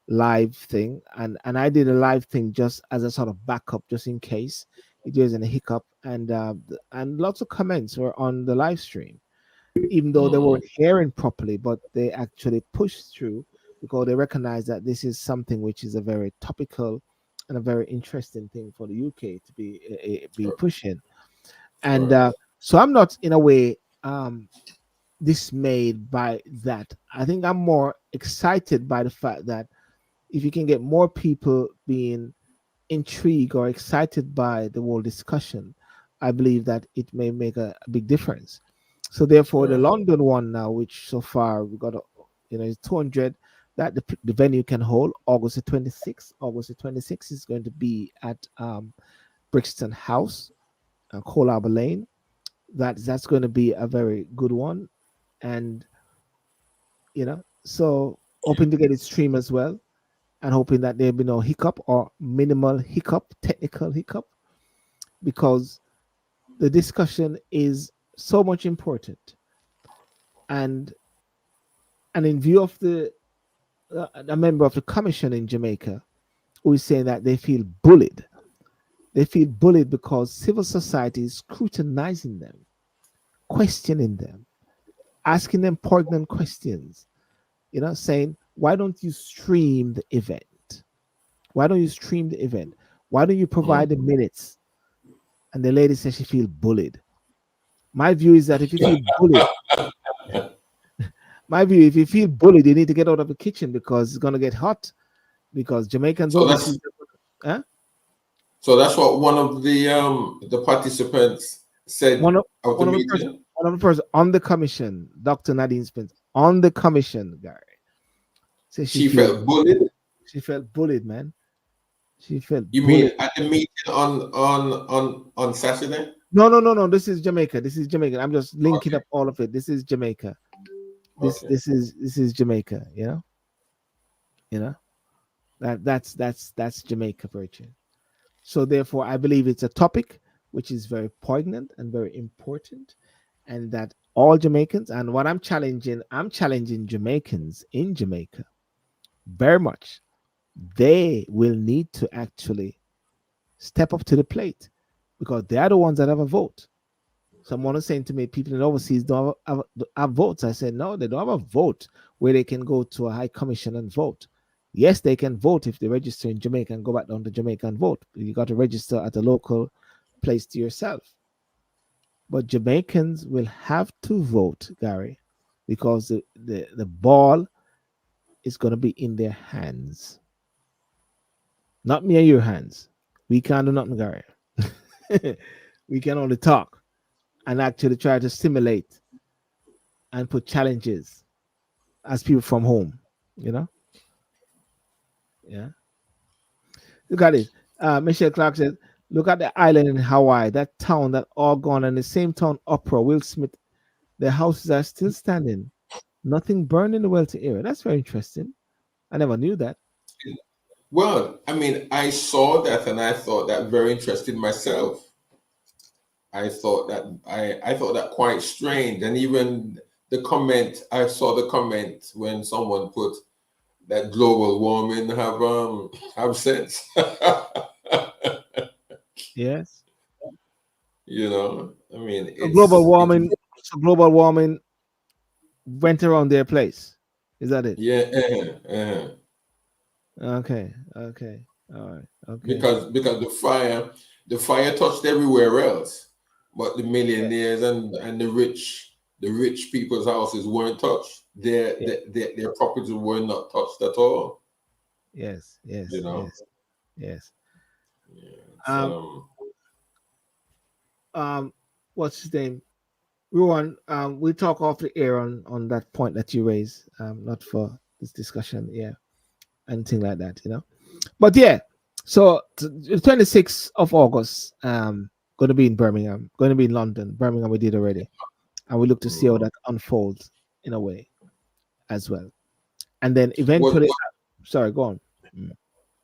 live thing, and I did a live thing just as a sort of backup just in case if there's any hiccup, and lots of comments were on the live stream even though they Mm, weren't hearing properly, but they actually pushed through because they recognize that this is something which is a very topical and a very interesting thing for the UK to be pushing. And right. so I'm not in a way dismayed by that. I think I'm more excited by the fact that if you can get more people being intrigued or excited by the whole discussion, I believe that it may make a big difference. So therefore, the Right. London one now, which so far we got, is 200 that the venue can hold August the 26th. August the 26th is going to be at Brixton House, Colaba Lane. That's going to be a very good one, and so hoping to get it streamed as well, and hoping that there'll be no hiccup or minimal hiccup, technical hiccup, because the discussion is so much important. And in view of the a member of the commission in Jamaica who is saying that they feel bullied. They feel bullied because civil society is scrutinizing them, questioning them, asking them poignant questions, saying, why don't you stream the event? Why don't you stream the event? Why don't you Mm. provide the minutes? And the lady says she feels bullied. My view is that if you feel bullied, my view, if you feel bullied, you need to get out of the kitchen because it's gonna get hot. Because Jamaicans So overseas, that's huh? so that's what one of the participants said One of of the one of the person meeting. one of the person on the commission, Dr. Nadine Spence, on the commission, Gary, says She felt bullied. she felt bullied, man. She felt You bullied. mean at the meeting on Saturday? No, no, no, no. This is Jamaica. This is Jamaica. I'm just linking Okay. up all of it. This is Jamaica. This Okay. this is this is Jamaica. You know that's Jamaica virtue. So therefore, I believe it's a topic which is very poignant and very important, and that all Jamaicans and what I'm challenging Jamaicans in Jamaica very much. They will need to actually step up to the plate because they are the ones that have a vote. Someone is saying to me, people in overseas don't have votes. I said, no, they don't have a vote where they can go to a high commission and vote. Yes, they can vote if they register in Jamaica and go back down to Jamaica and vote. You got to register at a local place to yourself. But Jamaicans will have to vote, Gary, because the ball is going to be in their hands, not me and your hands. We can't do nothing, Gary. We can only talk and actually try to stimulate and put challenges as people from home, you know? Yeah. Look at this. Michelle Clark says, look at the island in Hawaii, that town that all gone, and the same town, Opera, Will Smith, their houses are still standing. Nothing burned in the Welter area. That's very interesting. I never knew that. Well, I mean, I saw that and I thought that very interesting myself. I thought that quite strange. And even the comment, I saw the comment when someone put that global warming have sense. Yes. I mean So global it's warming. So global warming went around their place. Is that it? yeah, Okay. Okay. All right. Okay. because the fire touched everywhere else, but the Yeah. millionaires and the rich people's houses weren't touched. Their Yeah. their, their, their properties were not touched at all. Yes. You Yes. know, Yes. Yes. yeah, it's, Um. What's his name? Ruan, we talk off the air on that point that you raised, not for this discussion, yeah, anything like that, But yeah, so the 26th of August, going to be in Birmingham, going to be in London. Birmingham we did already, and we look to see how mhm. that unfolds in a way as well. And then what eventually, sorry, go on. Mm.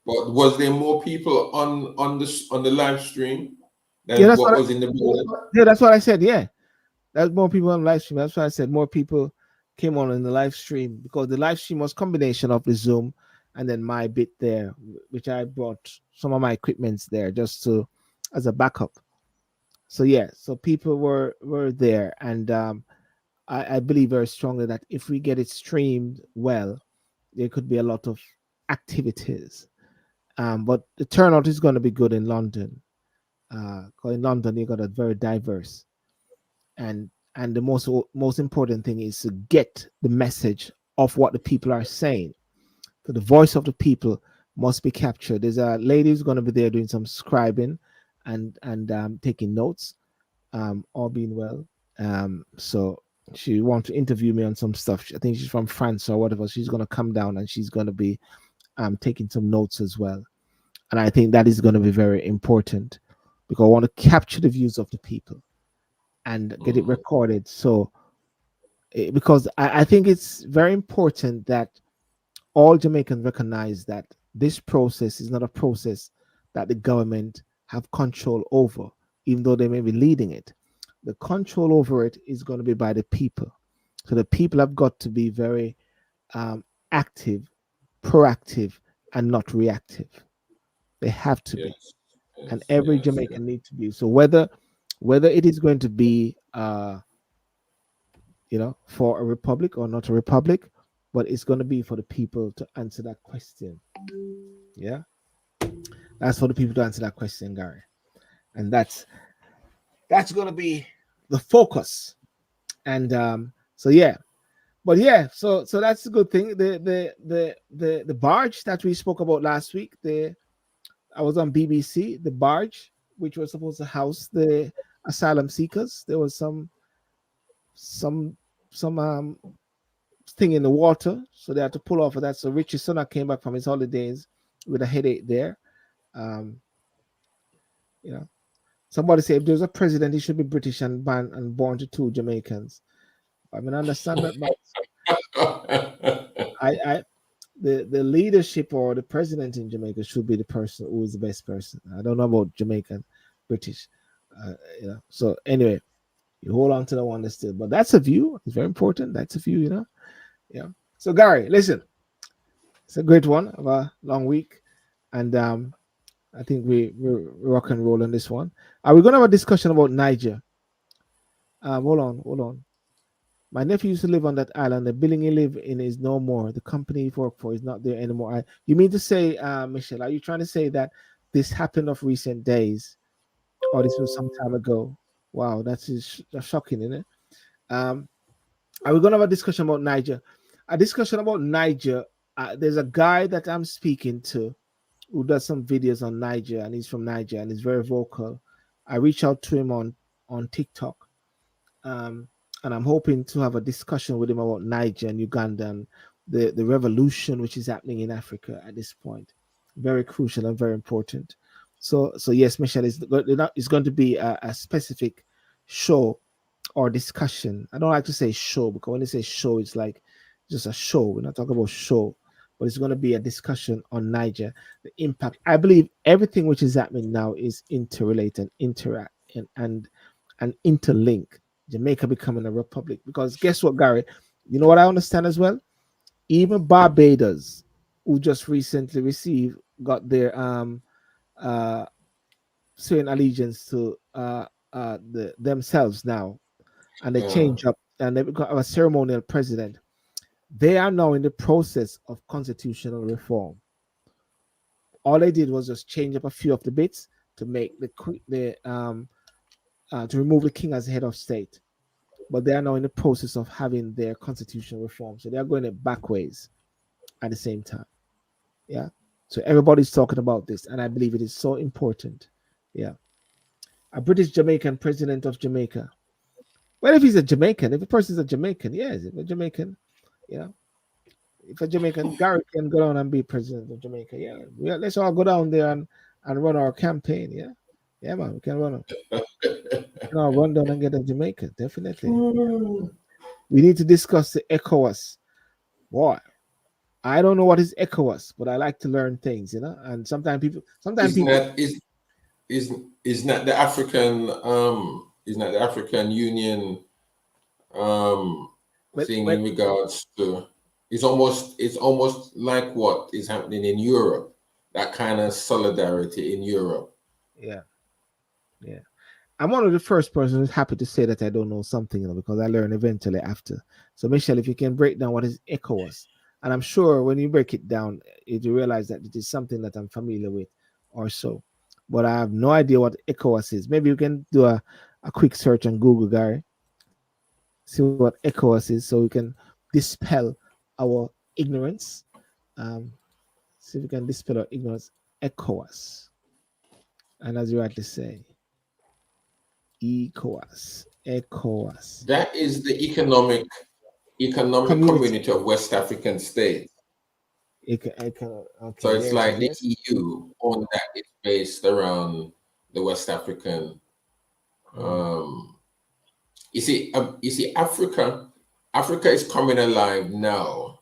But was there more people on the live stream Yeah, than that's what. what was in the building? Yeah, that's what I said. Yeah, that's more people on live stream. That's why I said more people came on in the live stream because the live stream was combination of the Zoom and then my bit there, which I brought some of my equipments there just to as a backup. So yeah, so people were there, and I believe very strongly that if we get it streamed well, there could be a lot of activities. But the turnout is going to be good in London. 'Cause in London you got a very diverse, and the most important thing is to get the message of what the people are saying. So the voice of the people must be captured. There's a lady who's going to be there doing some scribing and taking notes, all being well. So she wants to interview me on some stuff. I think she's from France or whatever. She's going to come down and she's going to be taking some notes as well. And I think that is going to be very important because I want to capture the views of the people and get it Mhm. recorded. So, because I think it's very important that all Jamaicans recognize that this process is not a process that the government have control over, even though they may be leading it. The control over it is going to be by the people. So the people have got to be very active, proactive, and not reactive. They have to be, Yes, and yes, every yes, yes. Jamaican needs to be. So whether it is going to be for a republic or not a republic, but it's going to be for the people to answer that question. Yeah, that's for the people to answer that question, Gary, and that's going to be the focus. And so yeah, but yeah, so that's a good thing. The barge that we spoke about last week. The I was on BBC. The barge, which was supposed to house the asylum seekers, there was some some thing in the water, so they had to pull off of that. So Richie Sunak came back from his holidays with a headache there. Um, you know, somebody said if there's a president, he should be British and born to two Jamaicans. I mean, I understand that, but I the leadership or the president in Jamaica should be the person who is the best person. I don't know about Jamaican, British, uh, So anyway, you hold on to the one that's still, but that's a view. It's very important. That's a view. Yeah. So Gary, listen, it's a great one of a long week, and I think we're rock and roll on this one. Are we gonna have a discussion about Niger? Hold on. My nephew used to live on that island. The building he lived in is no more. The company he worked for is not there anymore. You mean to say, Michelle, are you trying to say that this happened of recent days, or this was some time ago? Wow, that's shocking, isn't it? Um, are we gonna have a discussion about Niger? A discussion about Niger. There's a guy that I'm speaking to who does some videos on Niger, and he's from Niger, and he's very vocal. I reached out to him on TikTok, um, and I'm hoping to have a discussion with him about Niger and Uganda and the revolution which is happening in Africa at this point. Very crucial and very important. So yes, Michelle, it's going to be a specific show or discussion. I don't like to say show because when they say show, it's like just a show. We're not talking about show, but it's going to be a discussion on Niger, the impact. I believe everything which is happening now is interrelated, interact, and interlink. Jamaica becoming a republic. Because guess what, Gary? You know what I understand as well? Even Barbados, who just recently got their uh certain allegiance to themselves now, and they Yeah. change up and they got a ceremonial president. They are now in the process of constitutional reform. All they did was just change up a few of the bits to make to remove the king as head of state. But they are now in the process of having their constitutional reform. So they are going it backwards at the same time. Yeah. So everybody's talking about this, and I believe it is so important. Yeah. A British Jamaican president of Jamaica. Well, if he's a Jamaican, if a person's a Jamaican, yes, if a Jamaican, you know, if a Jamaican, Garry can go down and be president of Jamaica. Yeah. Let's all go down there and run our campaign. Yeah. Yeah, man. We can all run down and get a Jamaica. Definitely. Mm. We need to discuss the ECOWAS. Boy, I don't know what is ECOWAS, but I like to learn things, And sometimes Isn't people, that is not the African is not the African Union well, thing well, in regards to it's almost like what is happening in Europe, that kind of solidarity in Europe. yeah, yeah. I'm one of the first persons who's happy to say that I don't know something, because I learn eventually after. So, Michelle, if you can break down what is ECOWAS, and I'm sure when you break it down, you realize that it is something that I'm familiar with, or so. But I have no idea what ECOWAS is. Maybe you can do a quick search on Google, Gary, see what ECOWAS is, so we can dispel our ignorance. Um, See if we can dispel our ignorance. ECOWAS, and as you rightly say, ECOWAS. That is the economic Community. community of West African states. So Okay, it's yes, like the yes. EU, only that it's based around the West African. Mm, Um, Africa is coming alive now.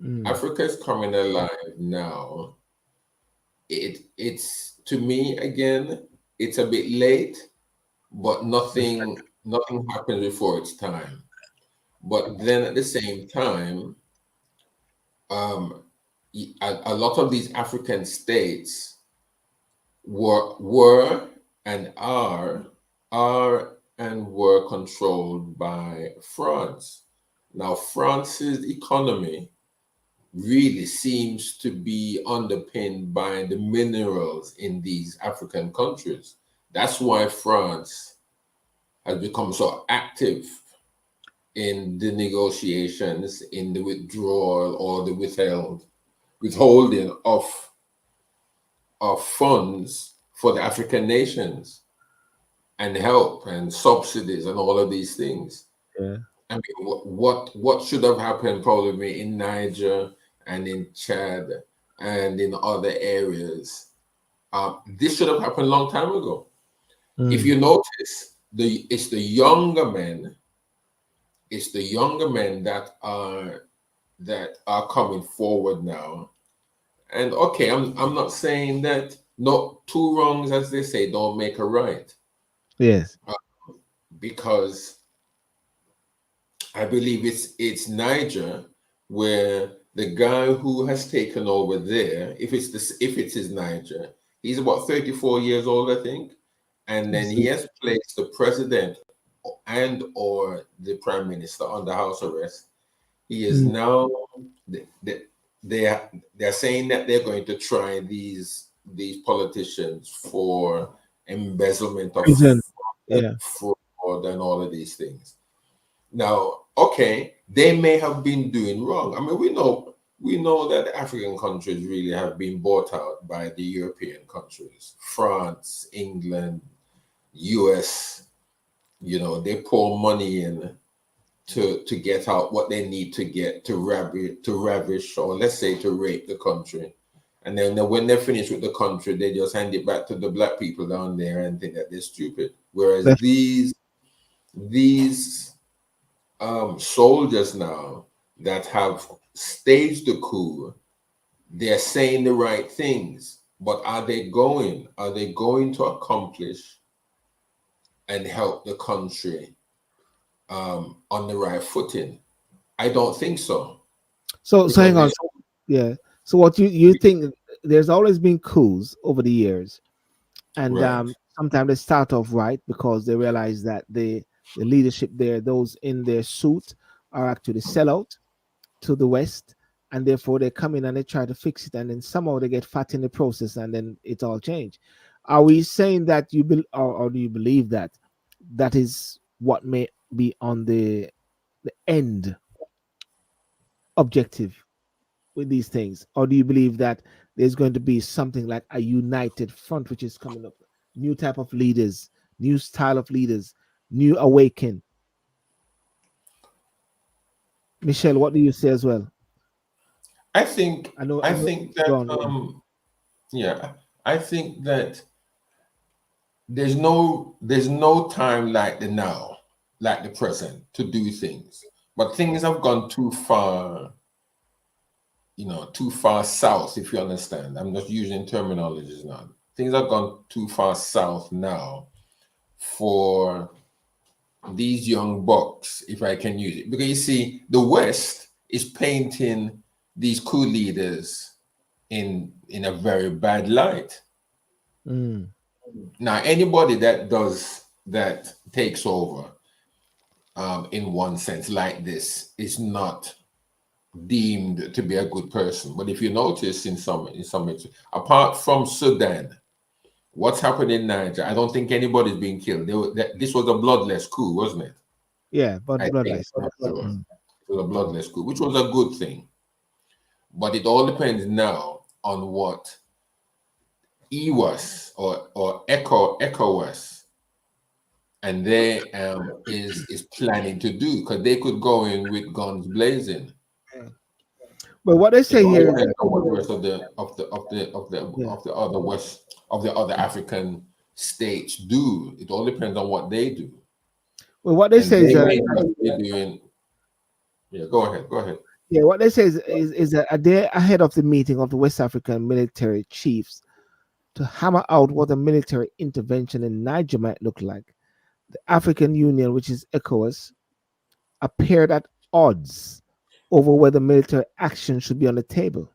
mm, Africa is coming alive now. It's to me again. It's a bit late, but nothing happens before its time. But then at the same time, um, a lot of these African states were and are and were controlled by France. Now, France's economy really seems to be underpinned by the minerals in these African countries. That's why France has become so active in the negotiations, in the withdrawal or the withholding of funds for the African nations and help and subsidies and all of these things. yeah. I mean, what should have happened probably in Niger and in Chad and in other areas? This should have happened a long time ago. If Mm, you notice, it's the younger men that are coming forward now. And okay, I'm not saying that no two wrongs, as they say, don't make a right, yes. uh, because I believe it's Niger where the guy who has taken over there, if it's his Niger, he's about 34 years old, I think, and then he See. has placed the president and or the prime minister under house arrest. He is Mm, now they they they are they're saying that they're going to try these politicians for embezzlement of prison. Yeah. fraud and all of these things. Now, okay, they may have been doing wrong. I mean, we know that African countries really have been bought out by the European countries, France, England, US. They pour money in to get out what they need to get to ravish, or let's say to rape the country. And then when they're finished with the country, they just hand it back to the black people down there and think that they're stupid. Whereas That's these soldiers now that have staged the coup, they're saying the right things, but are they going to accomplish and help the country on the right footing? I don't think so, so because hang on. So, yeah. So what you think, there's always been coups over the years, and right. sometimes they start off right because they realize that the leadership there, those in their suit, are actually sell out to the West, and therefore they come in and they try to fix it, and then somehow they get fat in the process, and then it's all changed. Are we saying that or do you believe that that is what may be on the end objective with these things, or do you believe that there's going to be something like a united front which is coming up, new type of leaders, new style of leaders, new awaken? Michelle, what do you say as well? I think I I know. think that Go on, go on. yeah, I think that there's no time like the now, like the present, to do things. But things have gone too far too far south, if you understand. I'm just using terminologies now. Things have gone too far south now for these young bucks, if I can use it. Because you see, the West is painting these coup leaders in a very bad light. Mm. Now, anybody that takes over in one sense like this is not deemed to be a good person. But if you notice apart from Sudan, what's happened in Niger, I don't think anybody's being killed. This was a bloodless coup, wasn't it? Yeah, but I think bloodless. I'm not sure. Mm. It was a bloodless coup, which was a good thing. But it all depends now on what EWAS or ECOWAS and they is planning to do, because they could go in with guns blazing. Yeah. But what they It say all here is, depends on what the rest yeah, of the other African states do. It all depends on what they do, well, what they and say is they that, may just be doing. Yeah, go ahead. Go ahead. yeah, what they say is that a day ahead of the meeting of the West African military chiefs to hammer out what a military intervention in Niger might look like, the African Union, which is ECOWAS, appeared at odds over whether military action should be on the table.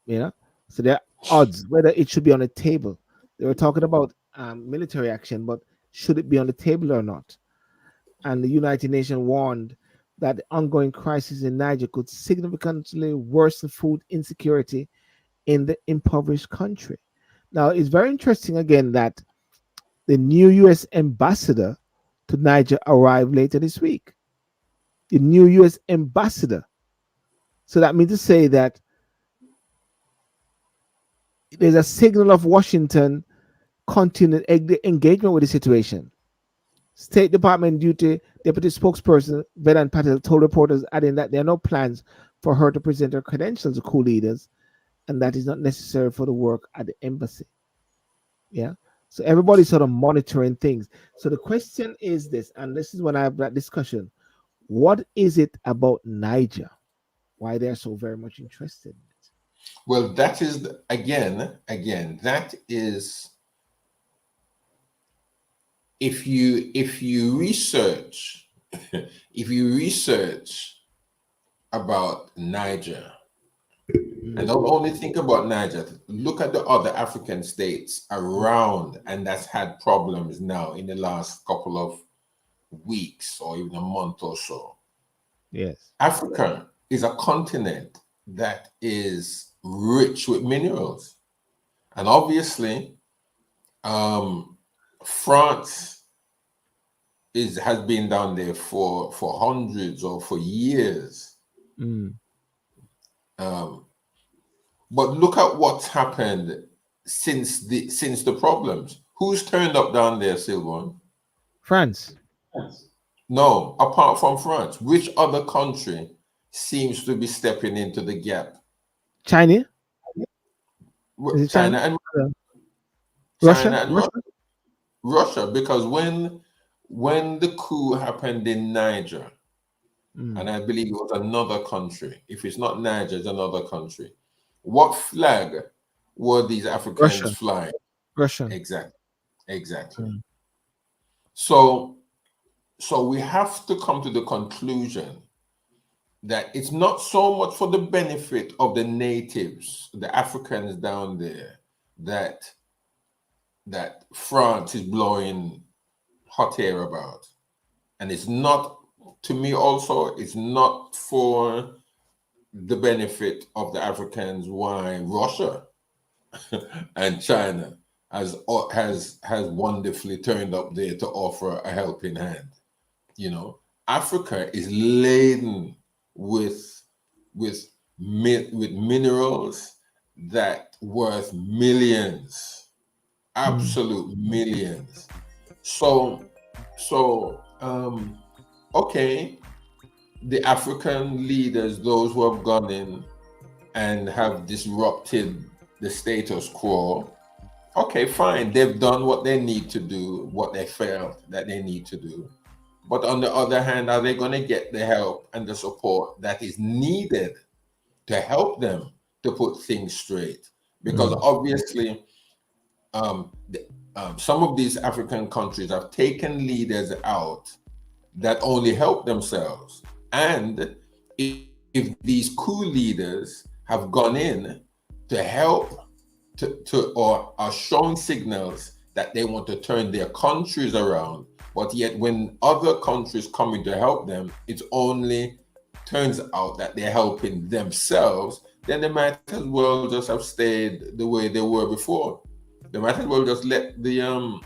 You know, so there are odds whether it should be on the table. They were talking about military action, but should it be on the table or not? And the United Nations warned that the ongoing crisis in Niger could significantly worsen food insecurity in the impoverished country. Now, it's very interesting again that the new U.S. ambassador to Niger arrived later this week. The new U.S. ambassador. So that means to say that there's a signal of Washington continued engagement with the situation. State Department Deputy Spokesperson Vedant Patel told reporters, adding that there are no plans for her to present her credentials to coup leaders, and that is not necessary for the work at the embassy. Yeah. So everybody's sort of monitoring things. So the question is this, and this is when I have that discussion: what is it about Niger? Why they're so very much interested in it? Well, that is again. That is, if you research if you research about Niger, and Mm. don't only think about Niger, look at the other African states around and that's had problems now in the last couple of weeks or even a month or so. Yes. Africa is a continent that is rich with minerals. And obviously, um, France has been down there for hundreds or for years. Mm. Um, but look at what's happened since the problems. Who's turned up down there, Sylbourne? France, No, apart from France, which other country seems to be stepping into the gap? China, is it China China? and Uh, China Russia, and Russia. Russia, because when the coup happened in Niger, Mm. and I believe it was another country. If it's not Niger, it's another country. What flag were these Africans Russia, flying? Russian. Exactly, exactly. Mm. So, so we have to come to the conclusion that it's not so much for the benefit of the natives, the Africans down there, that France is blowing hot air about. And it's not, to me also, it's not for the benefit of the Africans why Russia and China has wonderfully turned up there to offer a helping hand. You know, Africa is laden with with minerals that worth millions, Mm. absolute millions. So so okay, the African leaders, those who have gone in and have disrupted the status quo, okay, fine. They've done what they need to do, what they felt that they need to do. But on the other hand, are they going to get the help and the support that is needed to help them to put things straight. Because obviously, some of these African countries have taken leaders out that only help themselves. And if these coup leaders have gone in to help or are showing signals that they want to turn their countries around, but yet when other countries come in to help them, it only turns out that they're helping themselves, then they might as well just have stayed the way they were before. They might as well just let the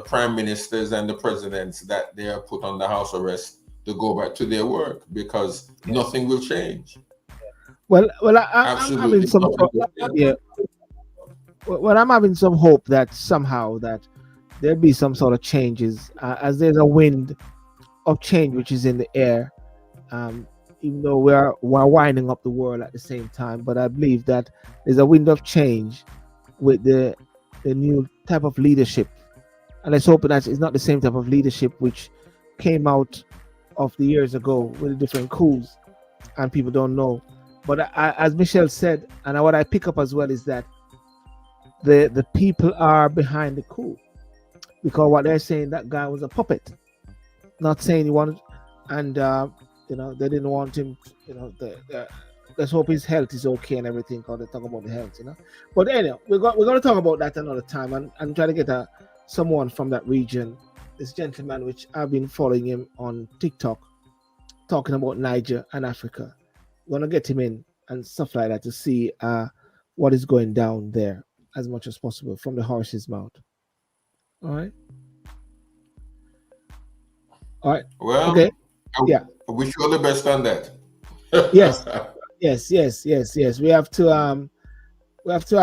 prime ministers and the presidents that they are put under house arrest to go back to their work, because nothing will change. Well, I'm having Absolutely some nothing will change. Well, I'm having some hope that somehow that there'll be some sort of changes, as there's a wind of change which is in the air. Even though we're winding up the world at the same time, but I believe that there's a wind of change with the new type of leadership, and let's hope that it's not the same type of leadership which came out of the years ago with the different coups, and people don't know. But as Michelle said, and what I pick up as well is that the people are behind the coup, because what they're saying, that guy was a puppet, not saying he wanted, and they didn't want him. Let's hope his health is okay and everything. Because they talk about the health, But anyway, we're going to talk about that another time, and try to get someone from that region. This gentleman, which I've been following him on TikTok, talking about Niger and Africa. We're going to get him in and stuff like that to see what is going down there as much as possible from the horse's mouth. All right. Well, Okay. I wish you all the best on that. Yes. We have to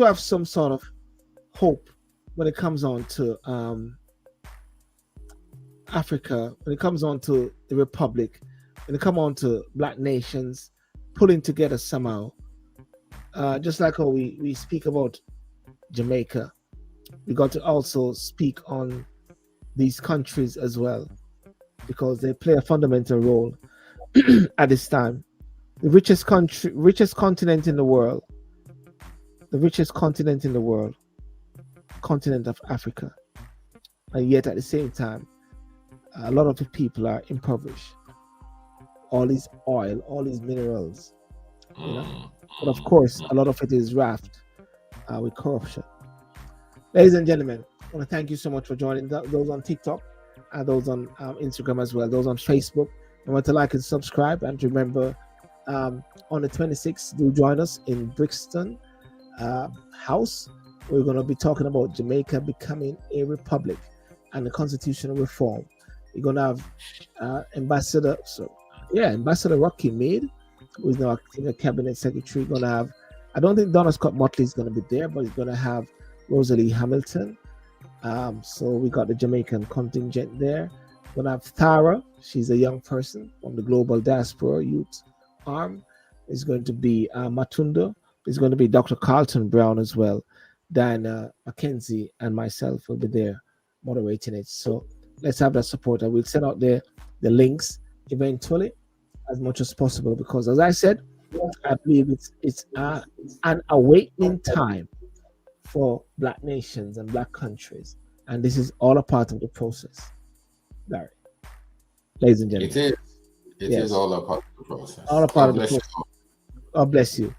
have some sort of hope when it comes on to Africa, when it comes on to the Republic, when it comes on to Black nations pulling together somehow. Just like how we speak about Jamaica, we got to also speak on these countries as well, because they play a fundamental role at this time. The richest continent in the world, continent of Africa, and yet at the same time, a lot of the people are impoverished. All this oil, all these minerals, but of course, a lot of it is wrapped with corruption. Ladies and gentlemen, I want to thank you so much for joining those on TikTok and those on Instagram as well, those on Facebook. I want to like and subscribe, and remember, on the 26th, do join us in Brixton House. We're going to be talking about Jamaica becoming a republic and the constitutional reform. We're going to have Ambassador Rocky Mead, who is now acting as cabinet secretary. Going to have, I don't think Donna Scott Motley is going to be there, but he's going to have Rosalie Hamilton. So we got the Jamaican contingent there. We're going to have Tara. She's a young person from the Global Diaspora Youth Arm. It's going to be Matunda. It's going to be Dr. Carlton Brown as well. Diana Mackenzie and myself will be there moderating it. So let's have that support. I will send out the links eventually as much as possible, because as I said, I believe it's an awakening time for Black nations and Black countries, and this is all a part of the process. Larry, ladies and gentlemen, it is all a part of the process. All a part of the process. God bless you.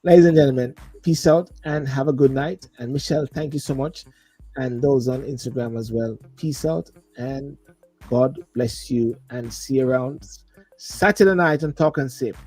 Ladies and gentlemen, peace out and have a good night. And Michelle, thank you so much. And those on Instagram as well. Peace out and God bless you, and see you around Saturday night on Talk and Sip.